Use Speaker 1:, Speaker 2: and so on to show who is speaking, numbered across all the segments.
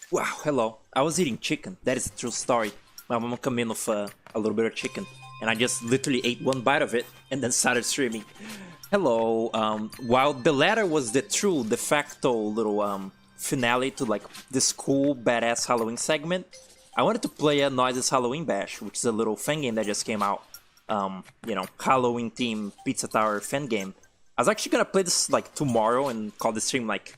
Speaker 1: Wow, hello. I was eating chicken. That is a true story. My mom came in with a little bit of chicken, and I just literally ate one bite of it and then started streaming. Hello. While the latter was the true de facto little finale to like this cool badass Halloween segment, I wanted to play a Noises Halloween Bash, which is a little fan game that just came out. Halloween themed Pizza Tower fan game. I was actually gonna play this like tomorrow and call the stream like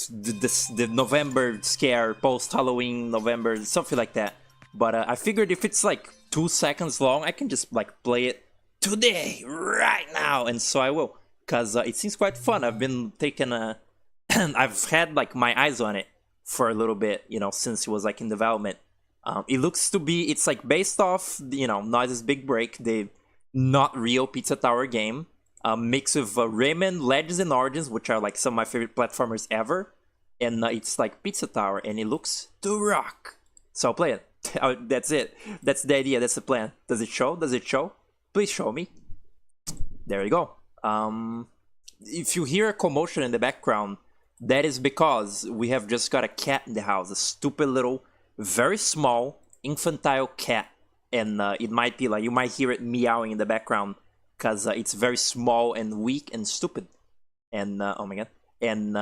Speaker 1: the November scare, post Halloween November, something like that. But I figured if it's like 2 seconds long, I can just like play it today, right now, and so I will, cause it seems quite fun. I've been taking a, I've had like my eyes on it for a little bit, since it was like in development. It looks to be, it's like based off, Noise's Big Break, the not real Pizza Tower game. Mix of Rayman, Legends, and Origins, which are like some of my favorite platformers ever. And it's like Pizza Tower, and it looks to rock. So I'll play it. That's it. That's the idea. That's the plan. Does it show? Does it show? Please show me. There you go. If you hear a commotion in the background, that is because we have just got a cat in the house. A stupid little, very small, infantile cat. And it might be like, you might hear it meowing in the background, because it's very small and weak and stupid. And, oh my god. And,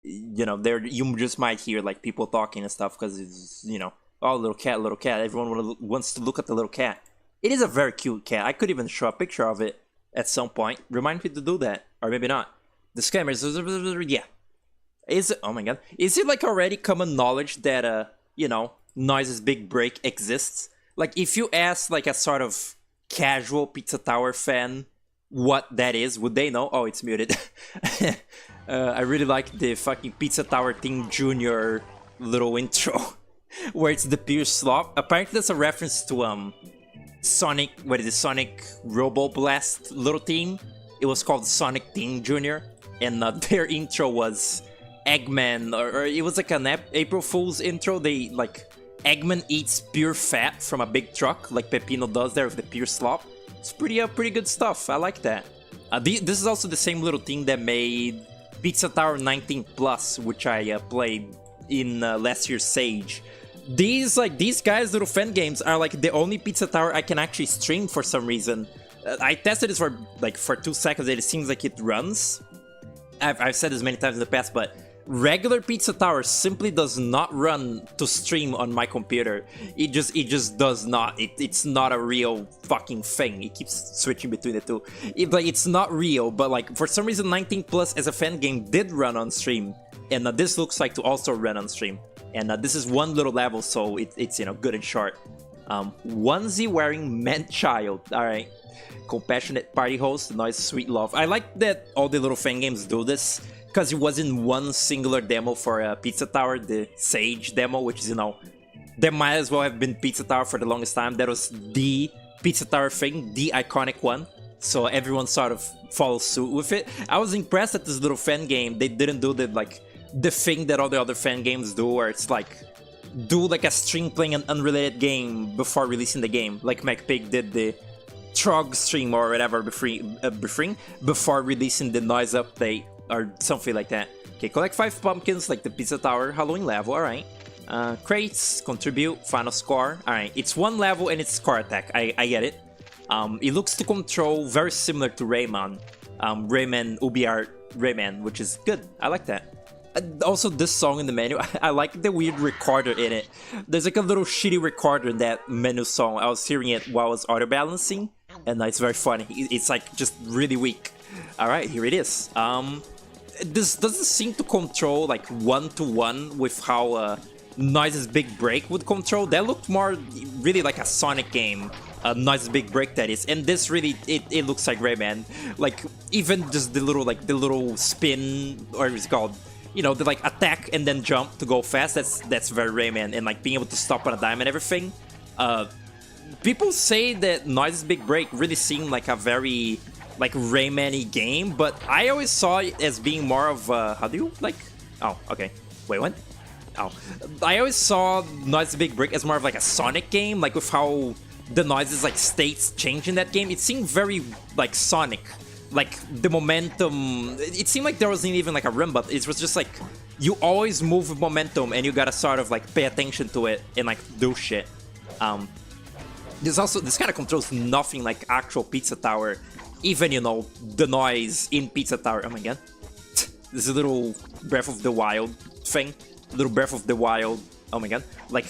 Speaker 1: there you just might hear, like, people talking and stuff, because it's, oh, little cat, little cat. Everyone wants to look at the little cat. It is a very cute cat. I could even show a picture of it at some point. Remind me to do that. Or maybe not. Disclaimers. Yeah. Is it, oh my god. Is it, like, already common knowledge that, Noise's Big Break exists? Like, if you ask, like, a sort of casual Pizza Tower fan what that is, would they know? Oh, it's muted. I really like the fucking Pizza Tower Team Junior little intro where it's the pure slop. Apparently that's a reference to Sonic, what is it, Sonic Robo Blast little team. It was called Sonic Team Junior, and their intro was Eggman, or it was like an April Fool's intro. They like Eggman eats pure fat from a big truck, like Pepino does there with the pure slop. It's pretty good stuff. I like that. This is also the same little thing that made Pizza Tower 19 Plus, which I played in last year's Sage. These guys' little fan games are like the only Pizza Tower I can actually stream for some reason. I tested this for 2 seconds and it seems like it runs. I've said this many times in the past, but regular Pizza Tower simply does not run to stream on my computer. It just does not. It's not a real fucking thing. It keeps switching between the two. It's not real, but like for some reason 19 Plus as a fan game did run on stream, and this looks like to also run on stream. And this is one little level, so it's good and short. Onesie wearing man child. All right. Compassionate party host, Noise Sweet Love. I like that all the little fan games do this, because it wasn't one singular demo for Pizza Tower, the Sage demo, which is, there might as well have been Pizza Tower for the longest time. That was the Pizza Tower thing, the iconic one. So everyone sort of follows suit with it. I was impressed at this little fan game. They didn't do the thing that all the other fan games do, where it's like, do like a stream playing an unrelated game before releasing the game. Like MacPig did the Trog stream or whatever before releasing the Noise update or something like that. Okay, collect 5 pumpkins like the Pizza Tower Halloween level, alright. Crates, contribute, final score. Alright, it's one level and it's score attack, I get it. It looks to control very similar to Rayman. Rayman, UbiArt Rayman, which is good, I like that. Also, this song in the menu, I like the weird recorder in it. There's like a little shitty recorder in that menu song. I was hearing it while I was auto balancing, and it's very funny. It's like just really weak. Alright, here it is. This doesn't seem to control like one-to-one with how Noise's Big Break would control. That looked more really like a Sonic game. Noise's Big Break, that is. And this really, it looks like Rayman. Like, even just the little spin, or what's it called? The like attack and then jump to go fast. That's very Rayman, and like being able to stop on a dime and everything. People say that Noise's Big Break really seemed like a very like Rayman-y game, but I always saw it as being more of how do you like? Oh, okay. Wait, what? Oh, I always saw Noise's Big Break as more of like a Sonic game, like with how the noises like states change in that game. It seemed very like Sonic. Like the momentum, it seemed like there wasn't even like a run, but it was just like you always move with momentum, and you gotta sort of like pay attention to it and like do shit. This kind of controls nothing like actual Pizza Tower, even you know the noise in Pizza Tower. Oh my god, this is a little Breath of the Wild thing, little Breath of the Wild. Oh my god, like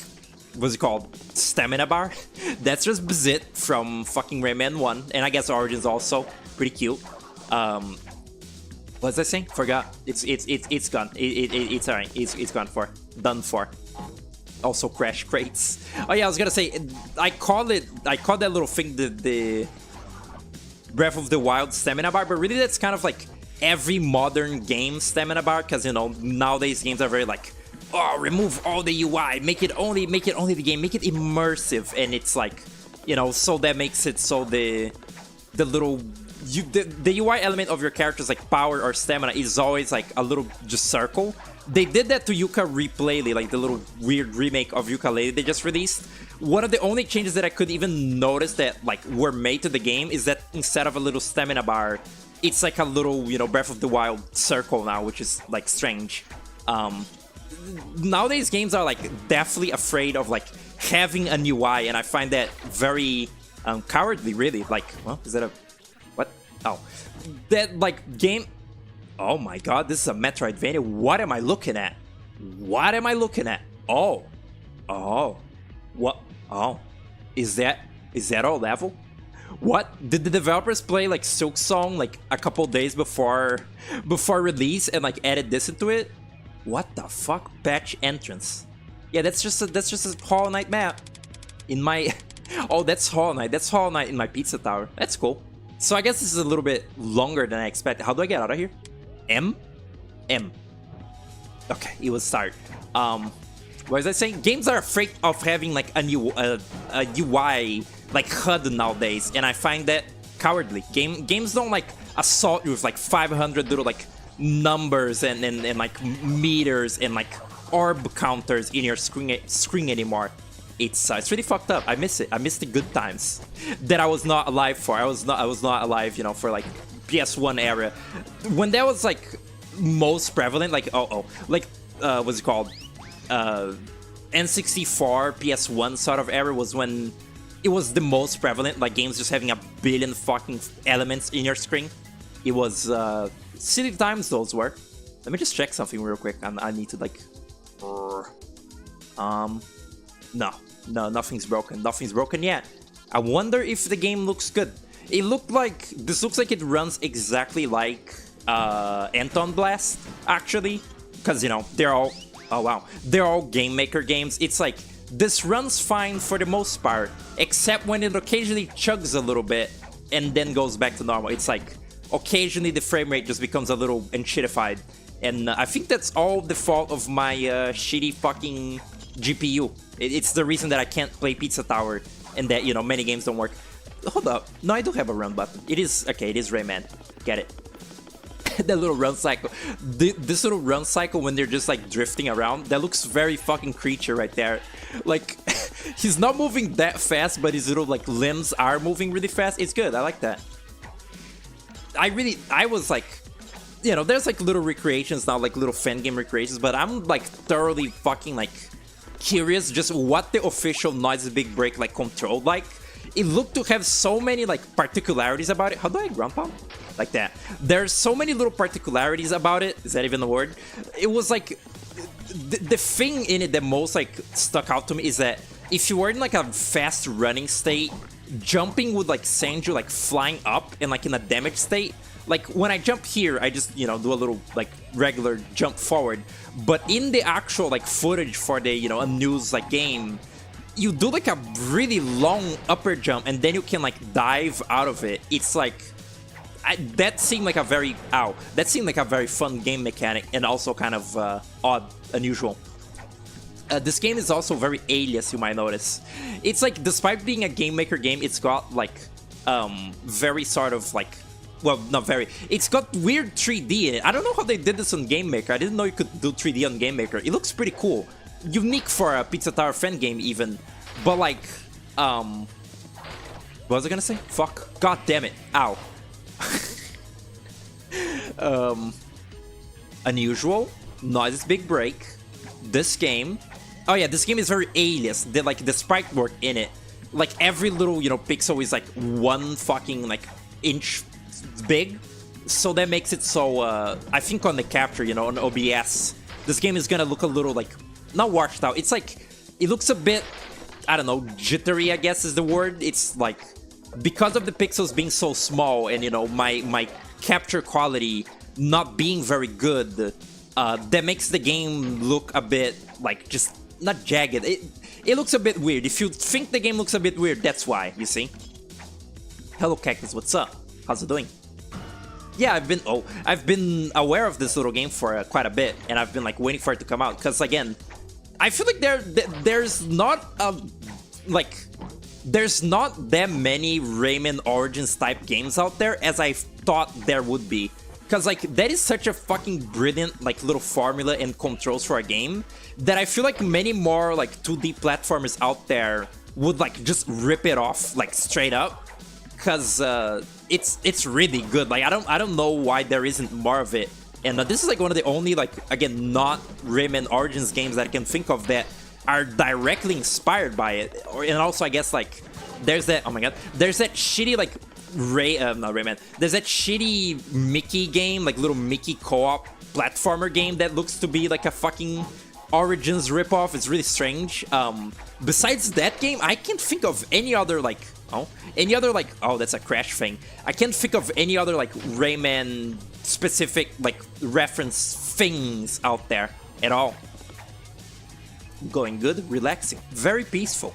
Speaker 1: what's it called? Stamina bar. That's just Bazit from fucking Rayman 1, and I guess Origins also pretty cute. What was I saying? Forgot. It's gone. It's alright. It's gone for. Done for. Also crash crates. Oh yeah, I was gonna say I call that little thing the Breath of the Wild stamina bar, but really that's kind of like every modern game stamina bar, because you know nowadays games are very like, oh, remove all the UI, make it only the game, make it immersive, and it's like, you know, so that makes it so the little the UI element of your character's like power or stamina is always like a little just circle. They did that to Yooka Replay, like the little weird remake of Yooka-Laylee they just released. One of the only changes that I could even notice that like were made to the game is that instead of a little stamina bar, it's like a little, you know, Breath of the Wild circle now, which is like strange. Nowadays games are like definitely afraid of like having a new UI, and I find that very cowardly, really. Like, well, is that a what? Oh, that like game. Oh my god, this is a Metroidvania. What am I looking at? What am I looking at? Oh, what? Oh, is that all level? What? Did the developers play like Silk Song like a couple days before release and like added this into it? What the fuck? Patch entrance. Yeah, that's just a Hollow Knight map. In my oh, that's Hollow Knight. That's Hollow Knight in my Pizza Tower. That's cool. So I guess this is a little bit longer than I expected. How do I get out of here? M. Okay, it was start. What was I saying? Games are afraid of having like a new a UI like HUD nowadays, and I find that cowardly. Games don't like assault you with like 500 little like numbers and like meters and like orb counters in your screen anymore. It's really fucked up. I miss it. I miss the good times that I was not alive for. I was not alive, you know, for like PS1 era when that was like most prevalent. Like like what's it called? N64 PS1 sort of era was when it was the most prevalent. Like games just having a billion fucking elements in your screen. It was silly times those were. Let me just check something real quick. I need to like. No, nothing's broken. Nothing's broken yet. I wonder if the game looks good. This looks like it runs exactly like Anton Blast, actually, because you know they're all they're all Game Maker games. It's like this runs fine for the most part, except when it occasionally chugs a little bit and then goes back to normal. It's like occasionally the frame rate just becomes a little enshittified, and I think that's all the fault of my shitty fucking GPU. It's the reason that I can't play Pizza Tower and that, you know, many games don't work. Hold up. No, I do have a run button. It is... Okay, it is Rayman. Get it. That little run cycle. This little run cycle when they're just, like, drifting around, that looks very fucking creature right there. Like, he's not moving that fast, but his little, like, limbs are moving really fast. It's good. I like that. I was, like... You know, there's, like, little recreations now, like, little fan game recreations, but I'm, like, thoroughly fucking, like... curious just what the official Noise Big Break like controlled like. It looked to have so many like particularities about it. How do I ground pound? Like that. There's so many little particularities about it. Is that even a word? It was like the thing in it that most like stuck out to me is that if you were in like a fast running state, jumping would like send you like flying up and like in a damage state. Like when I jump here, I just, you know, do a little like regular jump forward. But in the actual like footage for the, you know, a news like game, you do like a really long upper jump and then you can like dive out of it. It's like that seemed like a very fun game mechanic and also kind of odd, unusual. This game is also very Alias, you might notice. It's like, despite being a Game Maker game, it's got like very sort of like, well, not very. It's got weird 3D in it. I don't know how they did this on Game Maker. I didn't know you could do 3D on Game Maker. It looks pretty cool. Unique for a Pizza Tower fan game, even. But, like, what was I gonna say? Fuck. God damn it. Ow. Unusual. Noise's big break. This game. Oh yeah, this game is very alias. The sprite work in it. Like every little, pixel is like one fucking like inch big. So that makes it so, I think on the capture, on OBS, this game is gonna look a little like, not washed out. It's like, it looks a bit, I don't know, jittery, I guess is the word. It's like, because of the pixels being so small and, my capture quality not being very good, that makes the game look a bit like just not jagged. It looks a bit weird. If you think the game looks a bit weird, that's why, you see? Hello Cactus, what's up? How's it doing? Yeah, I've been aware of this little game for quite a bit, and I've been like waiting for it to come out. Because again, I feel like there's not there's not that many Rayman Origins type games out there as I thought there would be. Because like that is such a fucking brilliant like little formula and controls for a game that I feel like many more like 2D platformers out there would like just rip it off like straight up. Because it's really good. Like I don't know why there isn't more of it. And this is like one of the only like again not Rayman Origins games that I can think of that are directly inspired by it. And also I guess like there's that, oh my god, there's that shitty like not Rayman. There's that shitty Mickey game, like little Mickey co-op platformer game that looks to be like a fucking Origins ripoff. It's really strange. Besides that game, I can't think of any other like oh that's a crash thing. I can't think of any other like Rayman specific like reference things out there at all. Going good, relaxing, very peaceful.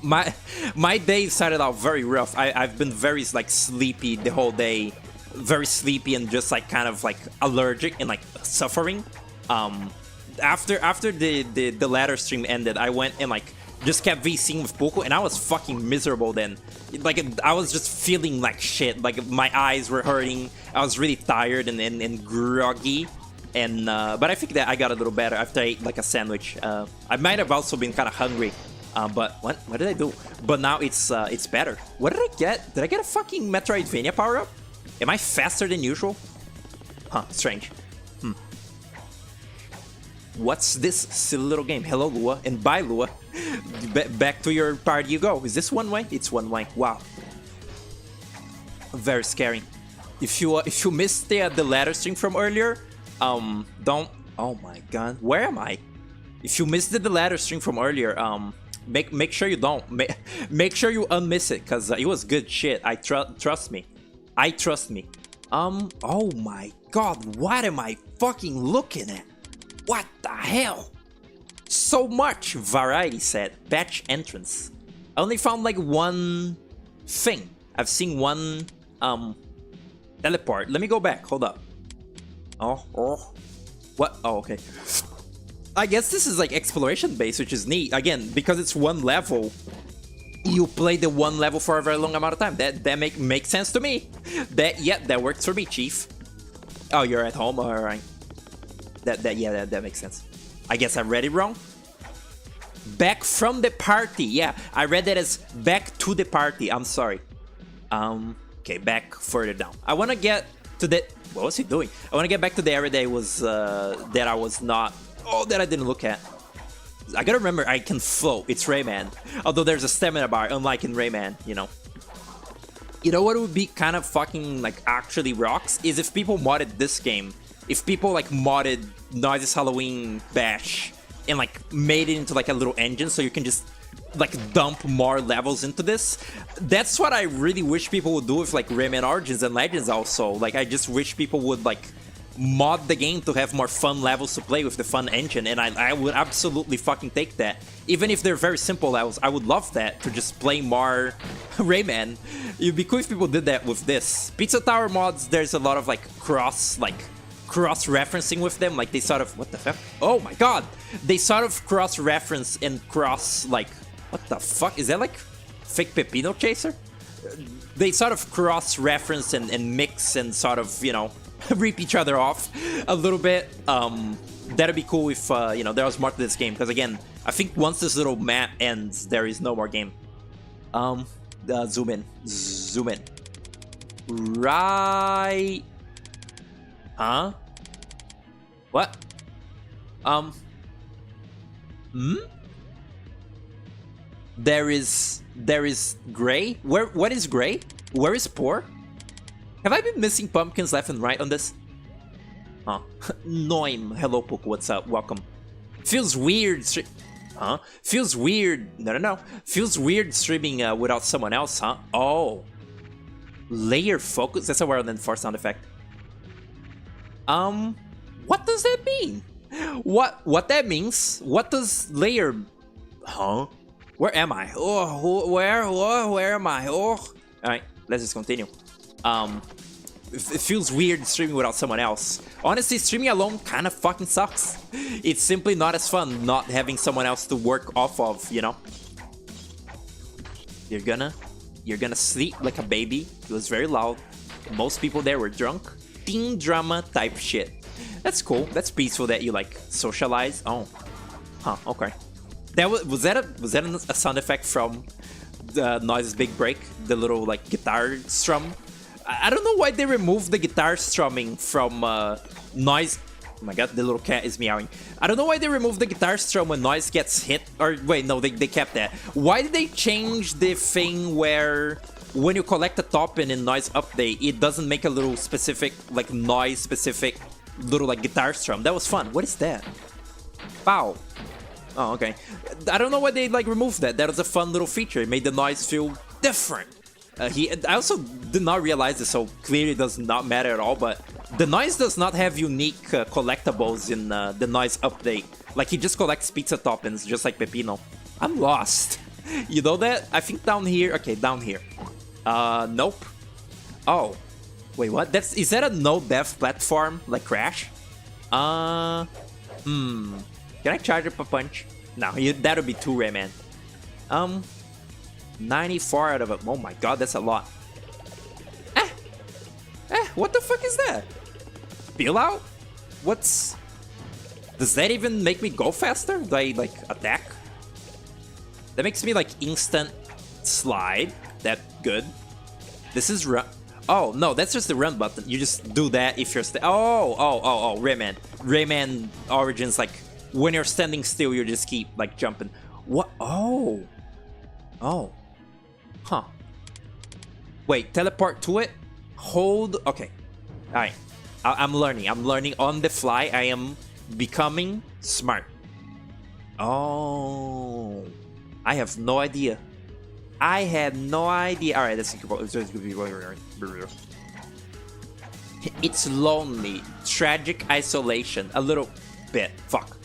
Speaker 1: My day started out very rough. I've been very like sleepy the whole day, very sleepy and just like kind of like allergic and like suffering. After the ladder stream ended, I went and like just kept VCing with Poco, and I was fucking miserable then. Like I was just feeling like shit. Like my eyes were hurting. I was really tired and groggy. And but I think that I got a little better after I ate like a sandwich. I might have also been kind of hungry. But what did I do? But now it's better. What did I get? Did I get a fucking Metroidvania power-up? Am I faster than usual? Huh, strange. What's this silly little game? Hello, Lua, and bye, Lua. Back to your party you go. Is this one way? It's one way. Wow. Very scary. If you missed the ladder stream from earlier, don't. Oh my god, where am I? If you missed the ladder stream from earlier, make sure you don't. Make sure you unmiss it, cause it was good shit. Trust me. I trust me. Oh my god, what am I fucking looking at? What the hell? So much variety set, patch entrance. I only found like one thing. I've seen one teleport. Let me go back. Hold up. Oh. What? Oh, okay. I guess this is like exploration based, which is neat. Again, because it's one level, you play the one level for a very long amount of time. That makes sense to me. That works for me, Chief. Oh, you're at home? Alright. That makes sense. I guess I read it wrong. Back from the party. Yeah, I read that as back to the party. I'm sorry. Okay, back further down. I want to get to the... What was he doing? I want to get back to the area that I was not... Oh, that I didn't look at. I gotta remember I can float. It's Rayman. Although there's a stamina bar, unlike in Rayman, you know. You know what would be kind of fucking, like, actually rocks? Is if people modded this game. If people, like, modded Noise's Halloween Bash and, like, made it into, like, a little engine so you can just, like, dump more levels into this. That's what I really wish people would do with, like, Rayman Origins and Legends also. Like, I just wish people would, like, mod the game to have more fun levels to play with the fun engine, and I would absolutely fucking take that. Even if they're very simple levels, I would love that, to just play more Rayman. It'd be cool if people did that with this. Pizza Tower mods, there's a lot of, like, cross-referencing with them, like, they sort of... What the fuck? Oh my god! They sort of cross-reference and cross, like... What the fuck? Is that, like, fake Pepino Chaser? They sort of cross-reference and mix and sort of, you know... rip each other off a little bit. That'd be cool if you know, there was more to this game, because again, I think once this little map ends, there is no more game. Zoom in. Right. Huh? What? Um. Hmm? There is gray. What is gray? Where is poor? Have I been missing pumpkins left and right on this? Huh. Noim. Hello, Poke. What's up? Welcome. Feels weird. Huh? Feels weird. No. Feels weird streaming without someone else, huh? Oh. Layer focus. That's a well-enforced sound effect. What does that mean? What that means? What does layer? Huh? Where am I? Oh, where am I? Oh. All right. Let's just continue. It feels weird streaming without someone else. Honestly, streaming alone kind of fucking sucks. It's simply not as fun not having someone else to work off of, you know? You're gonna sleep like a baby. It was very loud. Most people there were drunk. Teen drama type shit. That's cool. That's peaceful that you like socialize. Oh. Huh, okay. That was that a sound effect from the Noise's Big Break? The little like guitar strum? I don't know why they removed the guitar strumming from Noise. Oh my god, the little cat is meowing. I don't know why they removed the guitar strum when Noise gets hit. Or wait, no, they kept that. Why did they change the thing where when you collect a toppin in Noise Update, it doesn't make a little specific, like Noise specific little like guitar strum? That was fun. What is that? Pow. Oh, okay. I don't know why they like removed that. That was a fun little feature. It made the Noise feel different. I also did not realize this, so clearly does not matter at all, but the Noise does not have unique collectibles in the Noise update. Like, he just collects pizza toppings, just like Pepino. I'm lost. You know that? I think down here. Okay, down here. Nope. Oh. Wait, what? Is that a no-death platform? Like Crash? Can I charge up a punch? No, that would be too rare, man. 94 out of it. Oh my god, that's a lot. What the fuck is that? Peel out? What's... Does that even make me go faster? Do I, like, attack? That makes me, like, instant slide. That good. This is run... Oh, no, that's just the run button. You just do that if you're... Oh, Rayman. Rayman Origins, like, when you're standing still, you just keep, like, jumping. What? Oh. Huh. Wait, teleport to it? Hold... Okay. Alright. I'm learning. I'm learning on the fly. I am becoming smart. Oh. I have no idea. I had no idea. Alright, let's think about it. It's lonely. Tragic isolation. A little bit. Fuck.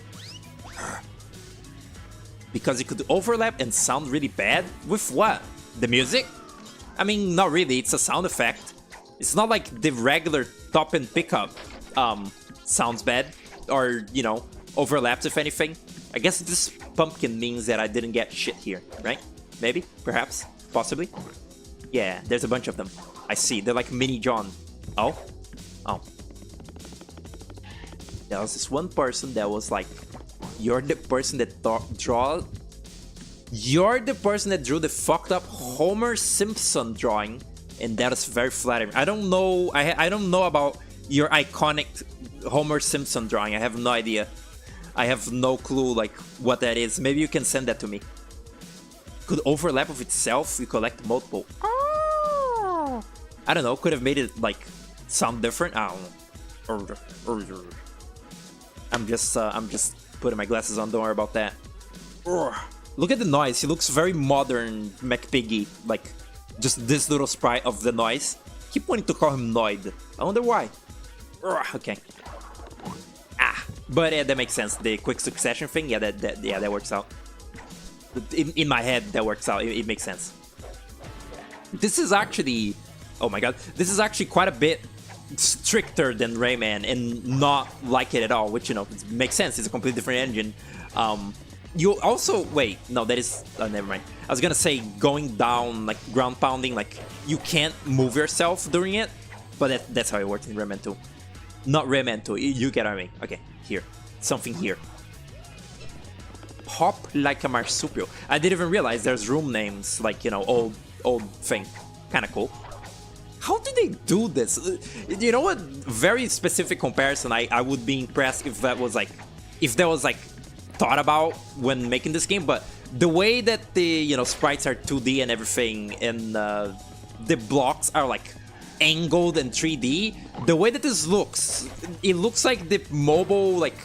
Speaker 1: Because it could overlap and sound really bad? With what? The music? I mean, not really. It's a sound effect. It's not like the regular top and pickup sounds bad. Or, you know, overlaps if anything. I guess this pumpkin means that I didn't get shit here, right? Maybe? Perhaps? Possibly? Yeah, there's a bunch of them. I see. They're like mini John. Oh? Oh. There was this one person that was like, you're the person that You're the person that drew the fucked up Homer Simpson drawing, and that is very flattering. I don't know. I don't know about your iconic Homer Simpson drawing. I have no idea. I have no clue like what that is. Maybe you can send that to me. Could overlap with itself. You collect multiple. Oh. I don't know. Could have made it like sound different. I don't know. I'm just putting my glasses on. Don't worry about that. Look at the Noise. He looks very modern, McPiggy. Like, just this little sprite of the Noise. Keep wanting to call him Noid. I wonder why. Okay. But yeah, that makes sense. The quick succession thing, yeah, that works out. In my head, that works out. It makes sense. This is actually... Oh my god. This is actually quite a bit stricter than Rayman and not like it at all, which, you know, makes sense. It's a completely different engine. You also... Wait, no, that is... never mind. I was gonna say going down, like ground pounding, like you can't move yourself during it, but that's how it works in Rayman 2. Not Rayman 2, you get what I mean. Okay, here. Something here. Hop like a marsupial. I didn't even realize there's room names, like, you know, old thing. Kinda cool. How do they do this? You know what? Very specific comparison. I would be impressed if that was like if that was like thought about when making this game, but the way that the, you know, sprites are 2D and everything, and the blocks are like angled and 3D, the way that this looks, it looks like the mobile, like,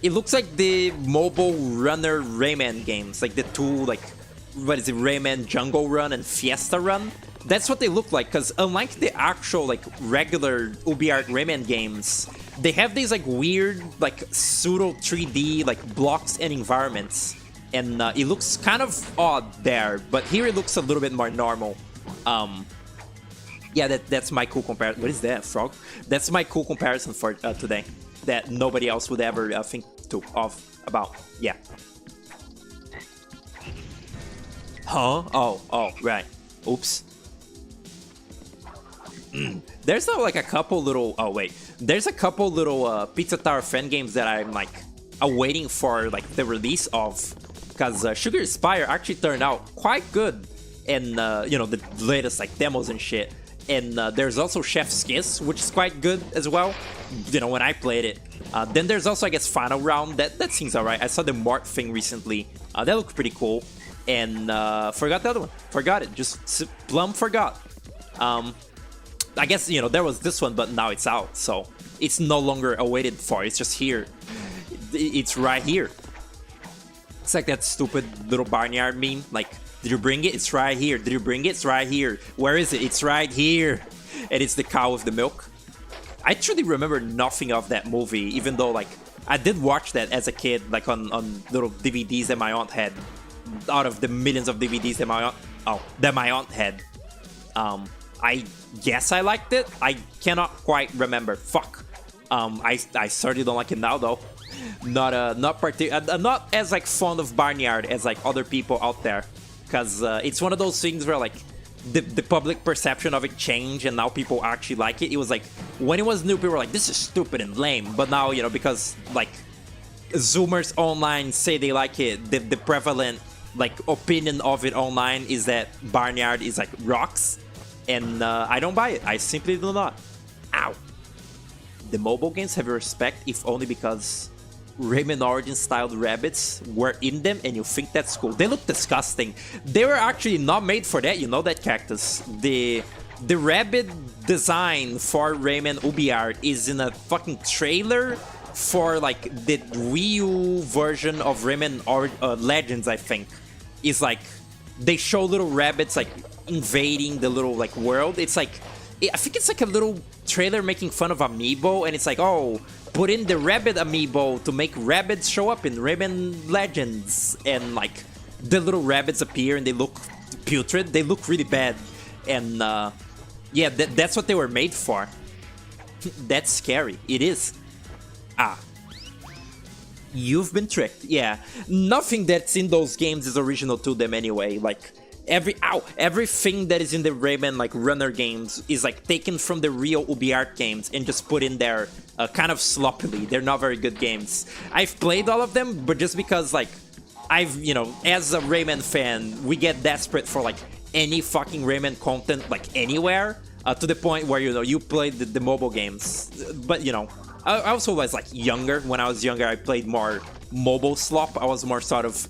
Speaker 1: it looks like the mobile runner Rayman games, like the two, like, what is it, Rayman Jungle Run and Fiesta Run. That's what they look like, because unlike the actual, like, regular UbiArt Rayman games, they have these, like, weird, like, pseudo 3D, like, blocks and environments, and it looks kind of odd there, but here it looks a little bit more normal. Yeah, that's my cool comparison. What is that, frog? That's my cool comparison for today, that nobody else would ever think about. Yeah. Huh? Oh, right. Oops. There's like a couple little. Oh wait, there's a couple little Pizza Tower fan games that I'm like awaiting for like the release of, because Sugar Spire actually turned out quite good, and you know, the latest like demos and shit. And there's also Chef's Kiss, which is quite good as well, you know, when I played it. Then there's also, I guess, Final Round. That seems alright. I saw the Mort thing recently. That looked pretty cool. And forgot the other one. Forgot it. Just plumb forgot. I guess, you know, there was this one, but now it's out. So it's no longer awaited for. It's just here. It's right here. It's like that stupid little barnyard meme. Like, did you bring it? It's right here. Did you bring it? It's right here. Where is it? It's right here. And it's the cow with the milk. I truly remember nothing of that movie, even though, like, I did watch that as a kid, like, on little DVDs that my aunt had. Out of the millions of DVDs that my aunt had. I guess I liked it. I cannot quite remember. Fuck. I certainly don't like it now, though. Not as, like, fond of Barnyard as, like, other people out there. Because it's one of those things where, like, the public perception of it changed, and now people actually like it. It was like, when it was new, people were like, this is stupid and lame. But now, you know, because, like, Zoomers online say they like it, the prevalent, like, opinion of it online is that Barnyard is, like, rocks. And I don't buy it. I simply do not. Ow. The mobile games have your respect, if only because Rayman Origins styled rabbits were in them, and you think that's cool. They look disgusting. They were actually not made for that, you know that, Cactus. The rabbit design for Rayman UbiArt is in a fucking trailer for, like, the Wii U version of Rayman Legends, I think. Is like, they show little rabbits, like, invading the little, like, world. It's like, I think it's like a little trailer making fun of Amiibo, and it's like, oh, put in the rabbit Amiibo to make rabbits show up in Rayman Legends, and, like, the little rabbits appear and they look putrid. They look really bad, and yeah, that's what they were made for. That's scary. It is. You've been tricked. Yeah, nothing that's in those games is original to them anyway. Like, everything that is in the Rayman, like, runner games is, like, taken from the real UbiArt games and just put in there kind of sloppily. They're not very good games. I've played all of them, but just because, like, you know, as a Rayman fan, we get desperate for, like, any fucking Rayman content, like, anywhere, to the point where, you know, you play the mobile games. But, you know, I also was, like, younger. When I was younger, I played more mobile slop. I was more sort of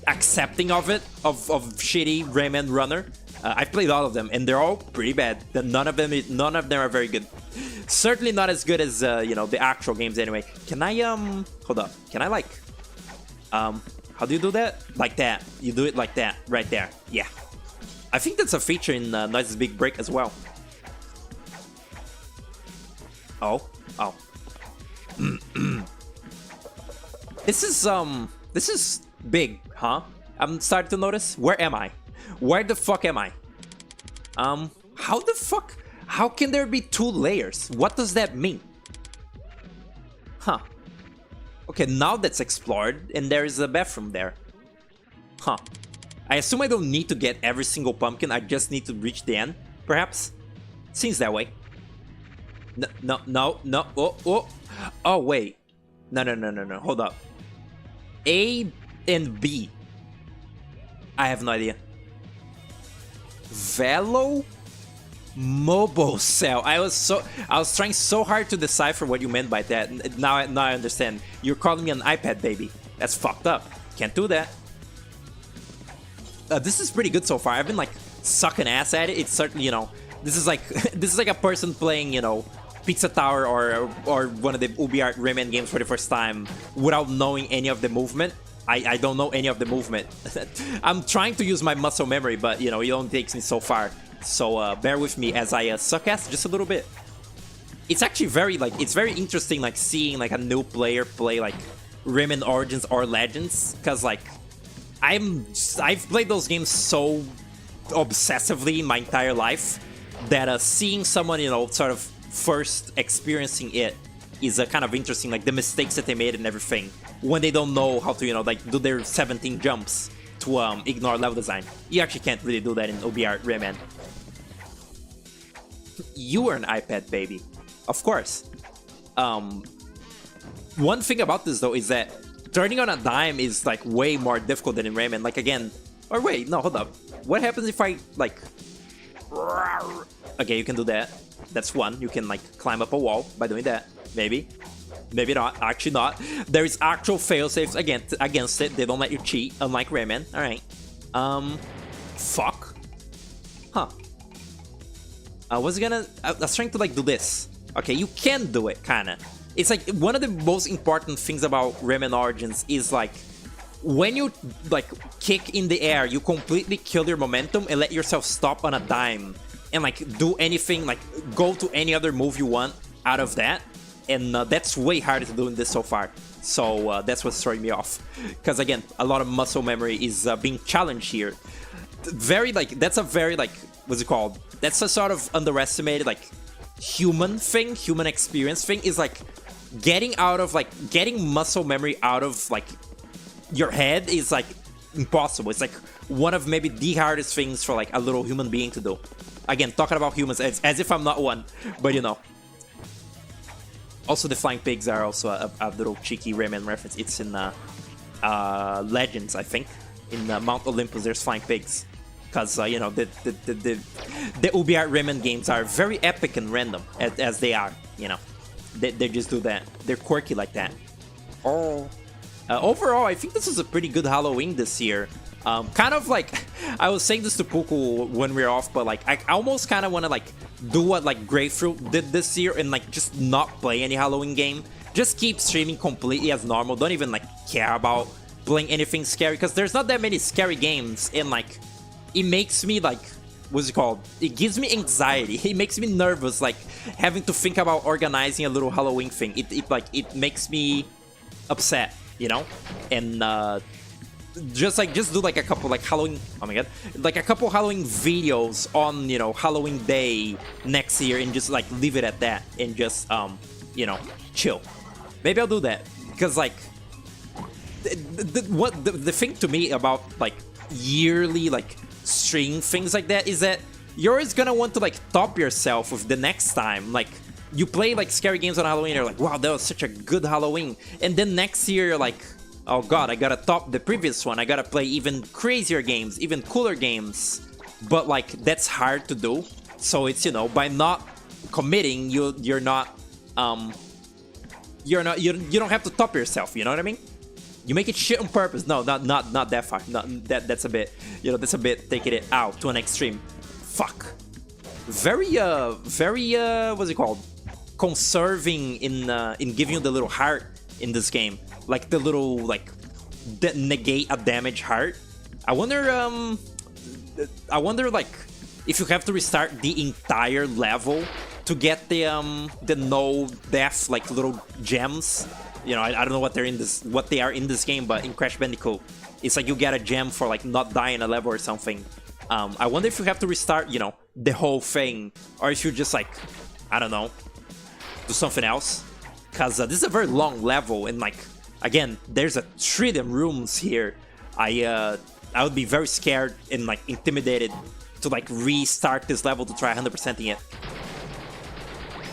Speaker 1: accepting of it, of shitty Rayman Runner. I've played all of them, and they're all pretty bad. None of them are very good. Certainly not as good as you know, the actual games anyway. Can I hold up? Can I, like, how do you do that? Like that. You do it like that, right there. Yeah. I think that's a feature in Noise's Big Break as well. Oh. This is big, huh? I'm starting to notice. Where am I? Where the fuck am I? How the fuck? How can there be 2 layers? What does that mean? Huh. Okay, now that's explored, and there is a bathroom there. Huh. I assume I don't need to get every single pumpkin, I just need to reach the end, perhaps? Seems that way. No. Oh, wait. No. Hold up. A and B. I have no idea. Velo? Mobile cell. I was trying so hard to decipher what you meant by that. Now I understand. You're calling me an iPad baby. That's fucked up. Can't do that. This is pretty good so far. I've been like sucking ass at it. It's certainly, you know, this is like this is like a person playing, you know, Pizza Tower or one of the UbiArt Rayman games for the first time without knowing any of the movement. I don't know any of the movement. I'm trying to use my muscle memory, but you know, it only takes me so far. So bear with me as I suck ass just a little bit. It's actually very like it's very interesting like seeing like a new player play like Rayman Origins or Legends, because like I've played those games so obsessively in my entire life that seeing someone, you know, sort of first experiencing it is kind of interesting, like the mistakes that they made and everything when they don't know how to, you know, like do their 17 jumps to ignore level design. You actually can't really do that in UbiArt Rayman. You were an iPad baby, of course. One thing about this though is that turning on a dime is like way more difficult than in Rayman. Like again, or wait, no, hold up. What happens if I like? Okay, you can do that. That's one. You can like climb up a wall by doing that. Maybe. Maybe not. Actually not. There is actual failsafes against it. They don't let you cheat, unlike Rayman. Alright. Fuck. Huh. I was trying to like do this. Okay, you can do it, kinda. It's like one of the most important things about Rayman Origins is like when you like kick in the air, you completely kill your momentum and let yourself stop on a dime and like do anything, like go to any other move you want out of that. And that's way harder to do in this so far. So that's what's throwing me off. Because again, a lot of muscle memory is being challenged here. Very like, that's a very like, what's it called? That's a sort of underestimated like human thing, human experience thing, is like getting muscle memory out of like your head is like impossible. It's like one of maybe the hardest things for like a little human being to do. Again, talking about humans as if I'm not one, but you know. Also, the flying pigs are also a little cheeky Rayman reference. It's in Legends, I think. In Mount Olympus, there's flying pigs. Because, you know, the UbiArt Rayman games are very epic and random, as they are, you know. They just do that. They're quirky like that. Oh. Overall, I think this is a pretty good Halloween this year. Kind of like, I was saying this to Puku when we were off, but like, I almost kind of want to like do what like Grapefruit did this year and like just not play any Halloween game. Just keep streaming completely as normal. Don't even like care about playing anything scary, because there's not that many scary games, and like, it makes me like, what's it called? It gives me anxiety. It makes me nervous, like having to think about organizing a little Halloween thing. It makes me upset, you know? And just do like a couple like Halloween, oh my god, like a couple Halloween videos on, you know, Halloween day next year, and just like leave it at that and just you know, chill. Maybe I'll do that, because like the thing to me about like yearly like stream things like that is that you're always gonna want to like top yourself with the next time. Like you play like scary games on Halloween, you're like, wow, that was such a good Halloween, and then next year you're like, oh god, I gotta top the previous one. I gotta play even crazier games, even cooler games. But like, that's hard to do. So it's, you know, by not committing, you don't have to top yourself, you know what I mean? You make it shit on purpose. No, not that far. That's a bit, you know, that's a bit taking it out to an extreme. Fuck. Very what's it called? Conserving in giving you the little heart in this game. Like the little like negate a damage heart. I wonder like if you have to restart the entire level to get the no death like little gems. You know, I don't know what they are in this game, but in Crash Bandicoot, it's like you get a gem for like not dying a level or something. I wonder if you have to restart, you know, the whole thing, or if you just like, I don't know, do something else. Cause this is a very long level, and like, again, there's a trillion rooms here. I would be very scared and like intimidated to like restart this level to try 100%ing it.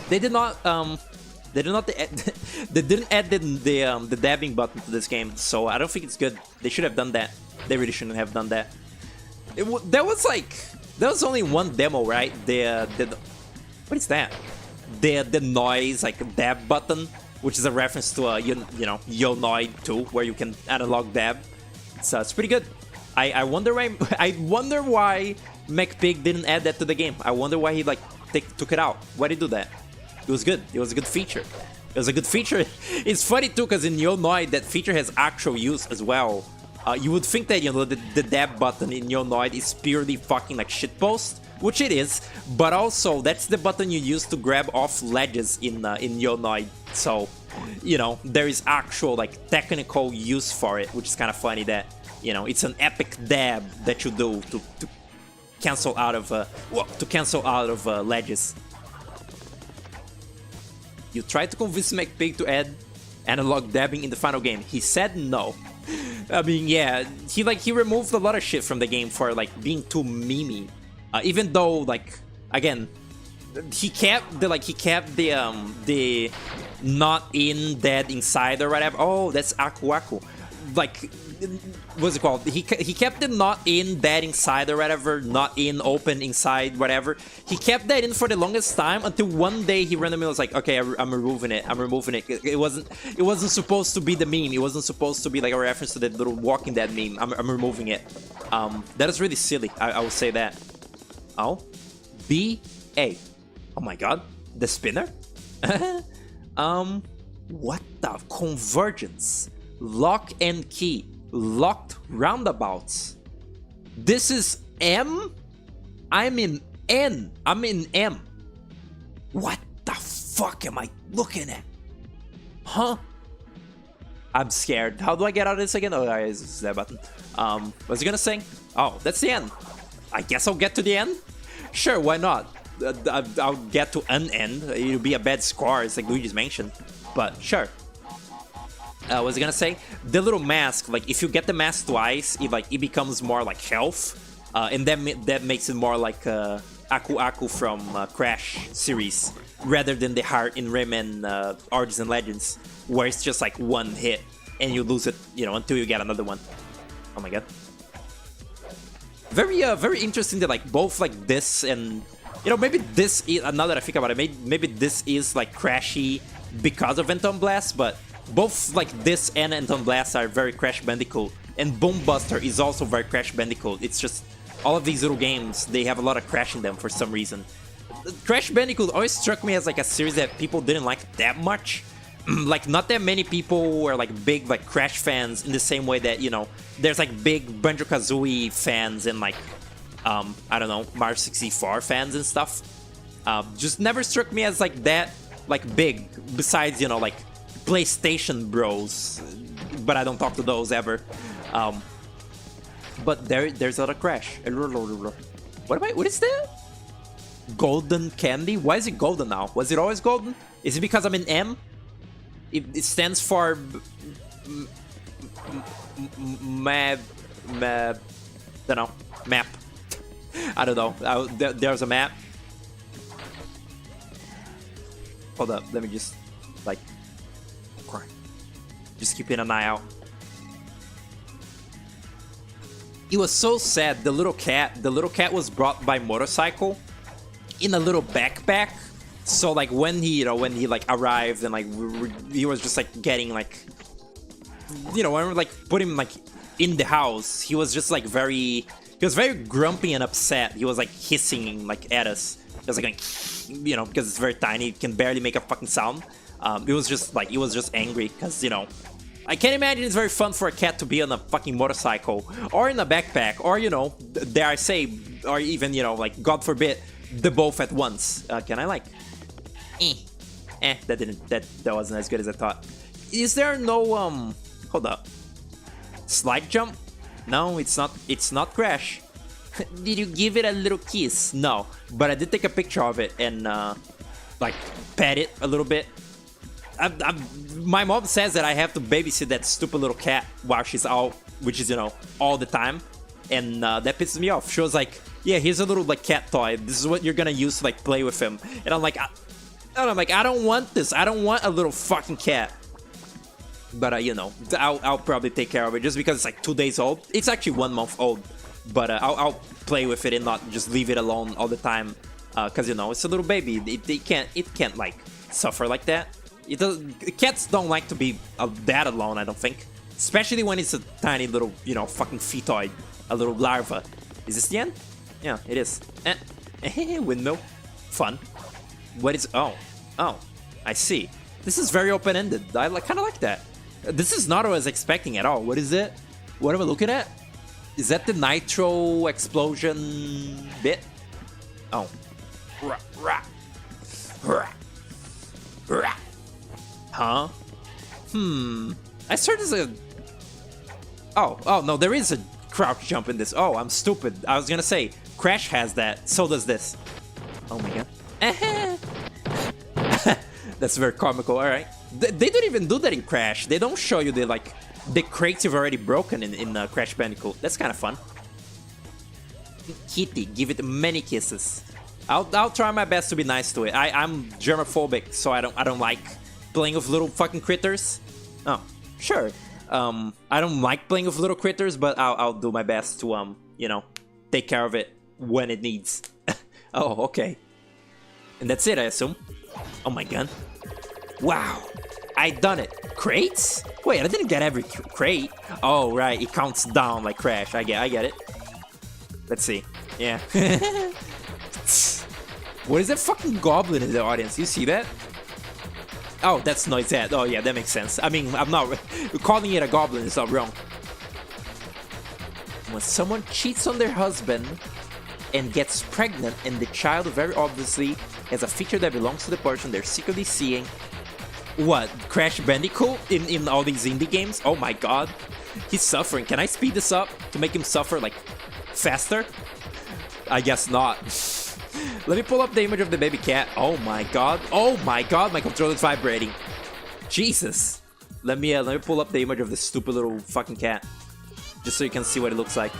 Speaker 1: They didn't add the dabbing button to this game, so I don't think it's good. They should have done that. They really shouldn't have done that. That was like There was only one demo, right? The what is that? The noise like dab button, which is a reference to you know Yonoid 2, where you can analog dab. It's pretty good. I wonder why I wonder why McPig didn't add that to the game. I wonder why he like took it out. Why did he do that? It was good. It was a good feature. It was a good feature. It's funny too, because in Yonoid that feature has actual use as well. You would think that, you know, the dab button in Yonoid is purely fucking like shitpost, which it is, but also that's the button you use to grab off ledges in Yonoid. So, you know, there is actual like technical use for it, which is kind of funny that, you know, it's an epic dab that you do to cancel out of ledges. You tried to convince McPig to add analog dabbing in the final game. He said no. I mean, yeah, he removed a lot of shit from the game for like being too memey. Even though, like, again, he kept the not in dead inside or whatever. Oh, that's Aku Aku. Like, what's it called? He kept the not in dead inside or whatever, not in open inside, whatever. He kept that in for the longest time until one day he randomly was like, okay, I'm removing it. I'm removing it. It wasn't supposed to be the meme. It wasn't supposed to be like a reference to that little Walking Dead meme. I'm removing it. That is really silly. I will say that. Oh, B-A. Oh my god, the spinner? What the convergence? Lock and key. Locked roundabouts. This is M? I'm in N. I'm in M. What the fuck am I looking at? Huh? I'm scared. How do I get out of this again? Oh, it's that button. What's he gonna say? Oh, that's the end. I guess I'll get to the end? Sure, why not? I'll get to an end. It'll be a bad score, it's like Luigi's Mansion. But sure. What was I gonna say? The little mask, like if you get the mask twice, it becomes more like health. And that makes it more like Aku Aku from Crash series, rather than the heart in Rayman Origins and Legends, where it's just like one hit and you lose it, you know, until you get another one. Oh my god. Very interesting that like both like this and, you know, maybe this is, now that I think about it, maybe this is like Crashy because of Phantom Blast, but both like this and Phantom Blast are very Crash Bandicoot, and Boom Buster is also very Crash Bandicoot. It's just all of these little games, they have a lot of Crash in them for some reason. Crash Bandicoot always struck me as like a series that people didn't like that much. Like not that many people were like big like Crash fans in the same way that, you know, there's like big Banjo-Kazooie fans and like I don't know, Mario 64 fans and stuff. Just never struck me as like that like big, besides, you know, like PlayStation bros, but I don't talk to those ever. But there's a lot of Crash. What is that? Golden candy? Why is it golden now? Was it always golden? Is it because I'm in M? It stands for map. Don't know. Map. I don't know. There's a map. Hold up. Let me just like. Just keeping an eye out. It was so sad. The little cat was brought by motorcycle in a little backpack. So like when he like arrived and like he was just like getting like, you know, when we like put him like in the house, he was just like he was very grumpy and upset. He was like hissing like at us. He was like, you know, because it's very tiny, it can barely make a fucking sound. It was just angry because, you know, I can't imagine it's very fun for a cat to be on a fucking motorcycle or in a backpack, or, you know, dare I say, or even, you know, like God forbid, the both at once. Can I like? That wasn't as good as I thought. Is there no hold up, slide jump? No, it's not Crash. Did you give it a little kiss? No, but I did take a picture of it and like pet it a little bit. My mom says that I have to babysit that stupid little cat while she's out, which is, you know, all the time, and that pisses me off. She was like, yeah, here's a little like cat toy, this is what you're gonna use to like play with him, and I'm like, I don't want this. I don't want a little fucking cat. But you know, I'll probably take care of it just because it's like 2 days old. It's actually 1 month old. but I'll play with it and not just leave it alone all the time, because you know it's a little baby. It can't like suffer like that. Cats don't like to be that alone, I don't think, especially when it's a tiny little, you know, fucking fetoid, a little larva. Is this the end? Yeah, it is. Windmill, fun. What is? Oh, I see. This is very open-ended. I kind of like that. This is not what I was expecting at all. What is it? What am I looking at? Is that the nitro explosion bit? Oh. Huh? I swear there's a... Oh, no, there is a crouch jump in this. Oh, I'm stupid. I was gonna say, Crash has that. So does this. Oh my god. That's very comical, alright. They don't even do that in Crash. They don't show you the crates you've already broken in Crash Bandicoot. That's kind of fun. Kitty, give it many kisses. I'll try my best to be nice to it. I'm germophobic, so I don't like playing with little fucking critters. Oh, sure. I don't like playing with little critters, but I'll do my best to you know, take care of it when it needs. Oh, okay. And that's it, I assume. Oh my god. Wow. I done it. Crates? Wait, I didn't get every crate. Oh, right. It counts down like Crash. I get it. Let's see. Yeah. What is that fucking goblin in the audience? You see that? Oh, that's Noisette. Oh, yeah, that makes sense. I mean, I'm not... Calling it a goblin is not wrong. When someone cheats on their husband and gets pregnant, and the child very obviously has a feature that belongs to the person they're secretly seeing. What? Crash Bandicoot in all these indie games? Oh my god. He's suffering. Can I speed this up to make him suffer, like, faster? I guess not. Let me pull up the image of the baby cat. Oh my god. Oh my god, my controller's vibrating. Jesus. Let me pull up the image of this stupid little fucking cat. Just so you can see what it looks like.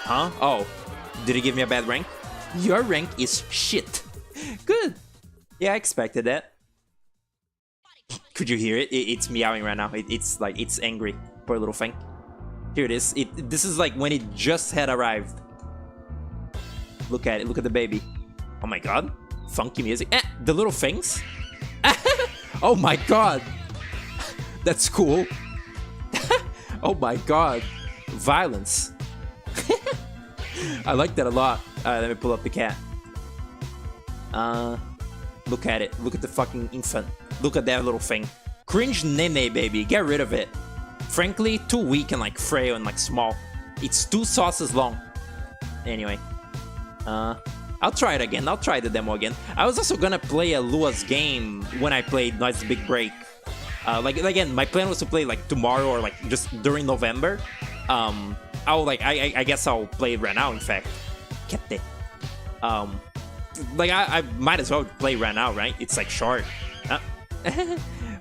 Speaker 1: Huh? Oh. Did he give me a bad rank? Your rank is shit. Good. Yeah, I expected that. Could you hear it? It's meowing right now. It's like, it's angry. Poor little thing. Here it is. This is like when it just had arrived. Look at it. Look at the baby. Oh my god. Funky music. The little things. Oh my god. That's cool. Oh my god. Violence. I like that a lot. Let me pull up the cat. Look at it. Look at the fucking infant. Look at that little thing. Cringe nene, baby. Get rid of it. Frankly, too weak and like frail and like small. It's 2 sauces long. Anyway. I'll try it again. I'll try the demo again. I was also gonna play a Lua's game when I played Noise Big Break. Like again, my plan was to play like tomorrow or like just during November. I guess I'll play it right now. In fact, kept it. Like I might as well play right now, right? It's like short.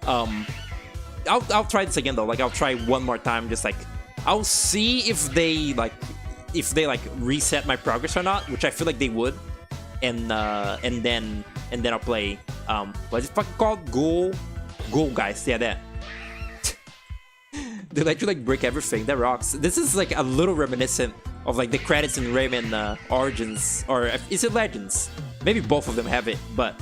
Speaker 1: I'll try this again though. Like I'll try one more time. Just like I'll see if they like reset my progress or not, which I feel like they would. And then I'll play what's it fucking called? Ghoul, guys. Yeah, that. They let you like break everything. That rocks. This is like a little reminiscent of like the credits in Rayman Origins, or is it Legends? Maybe both of them have it, but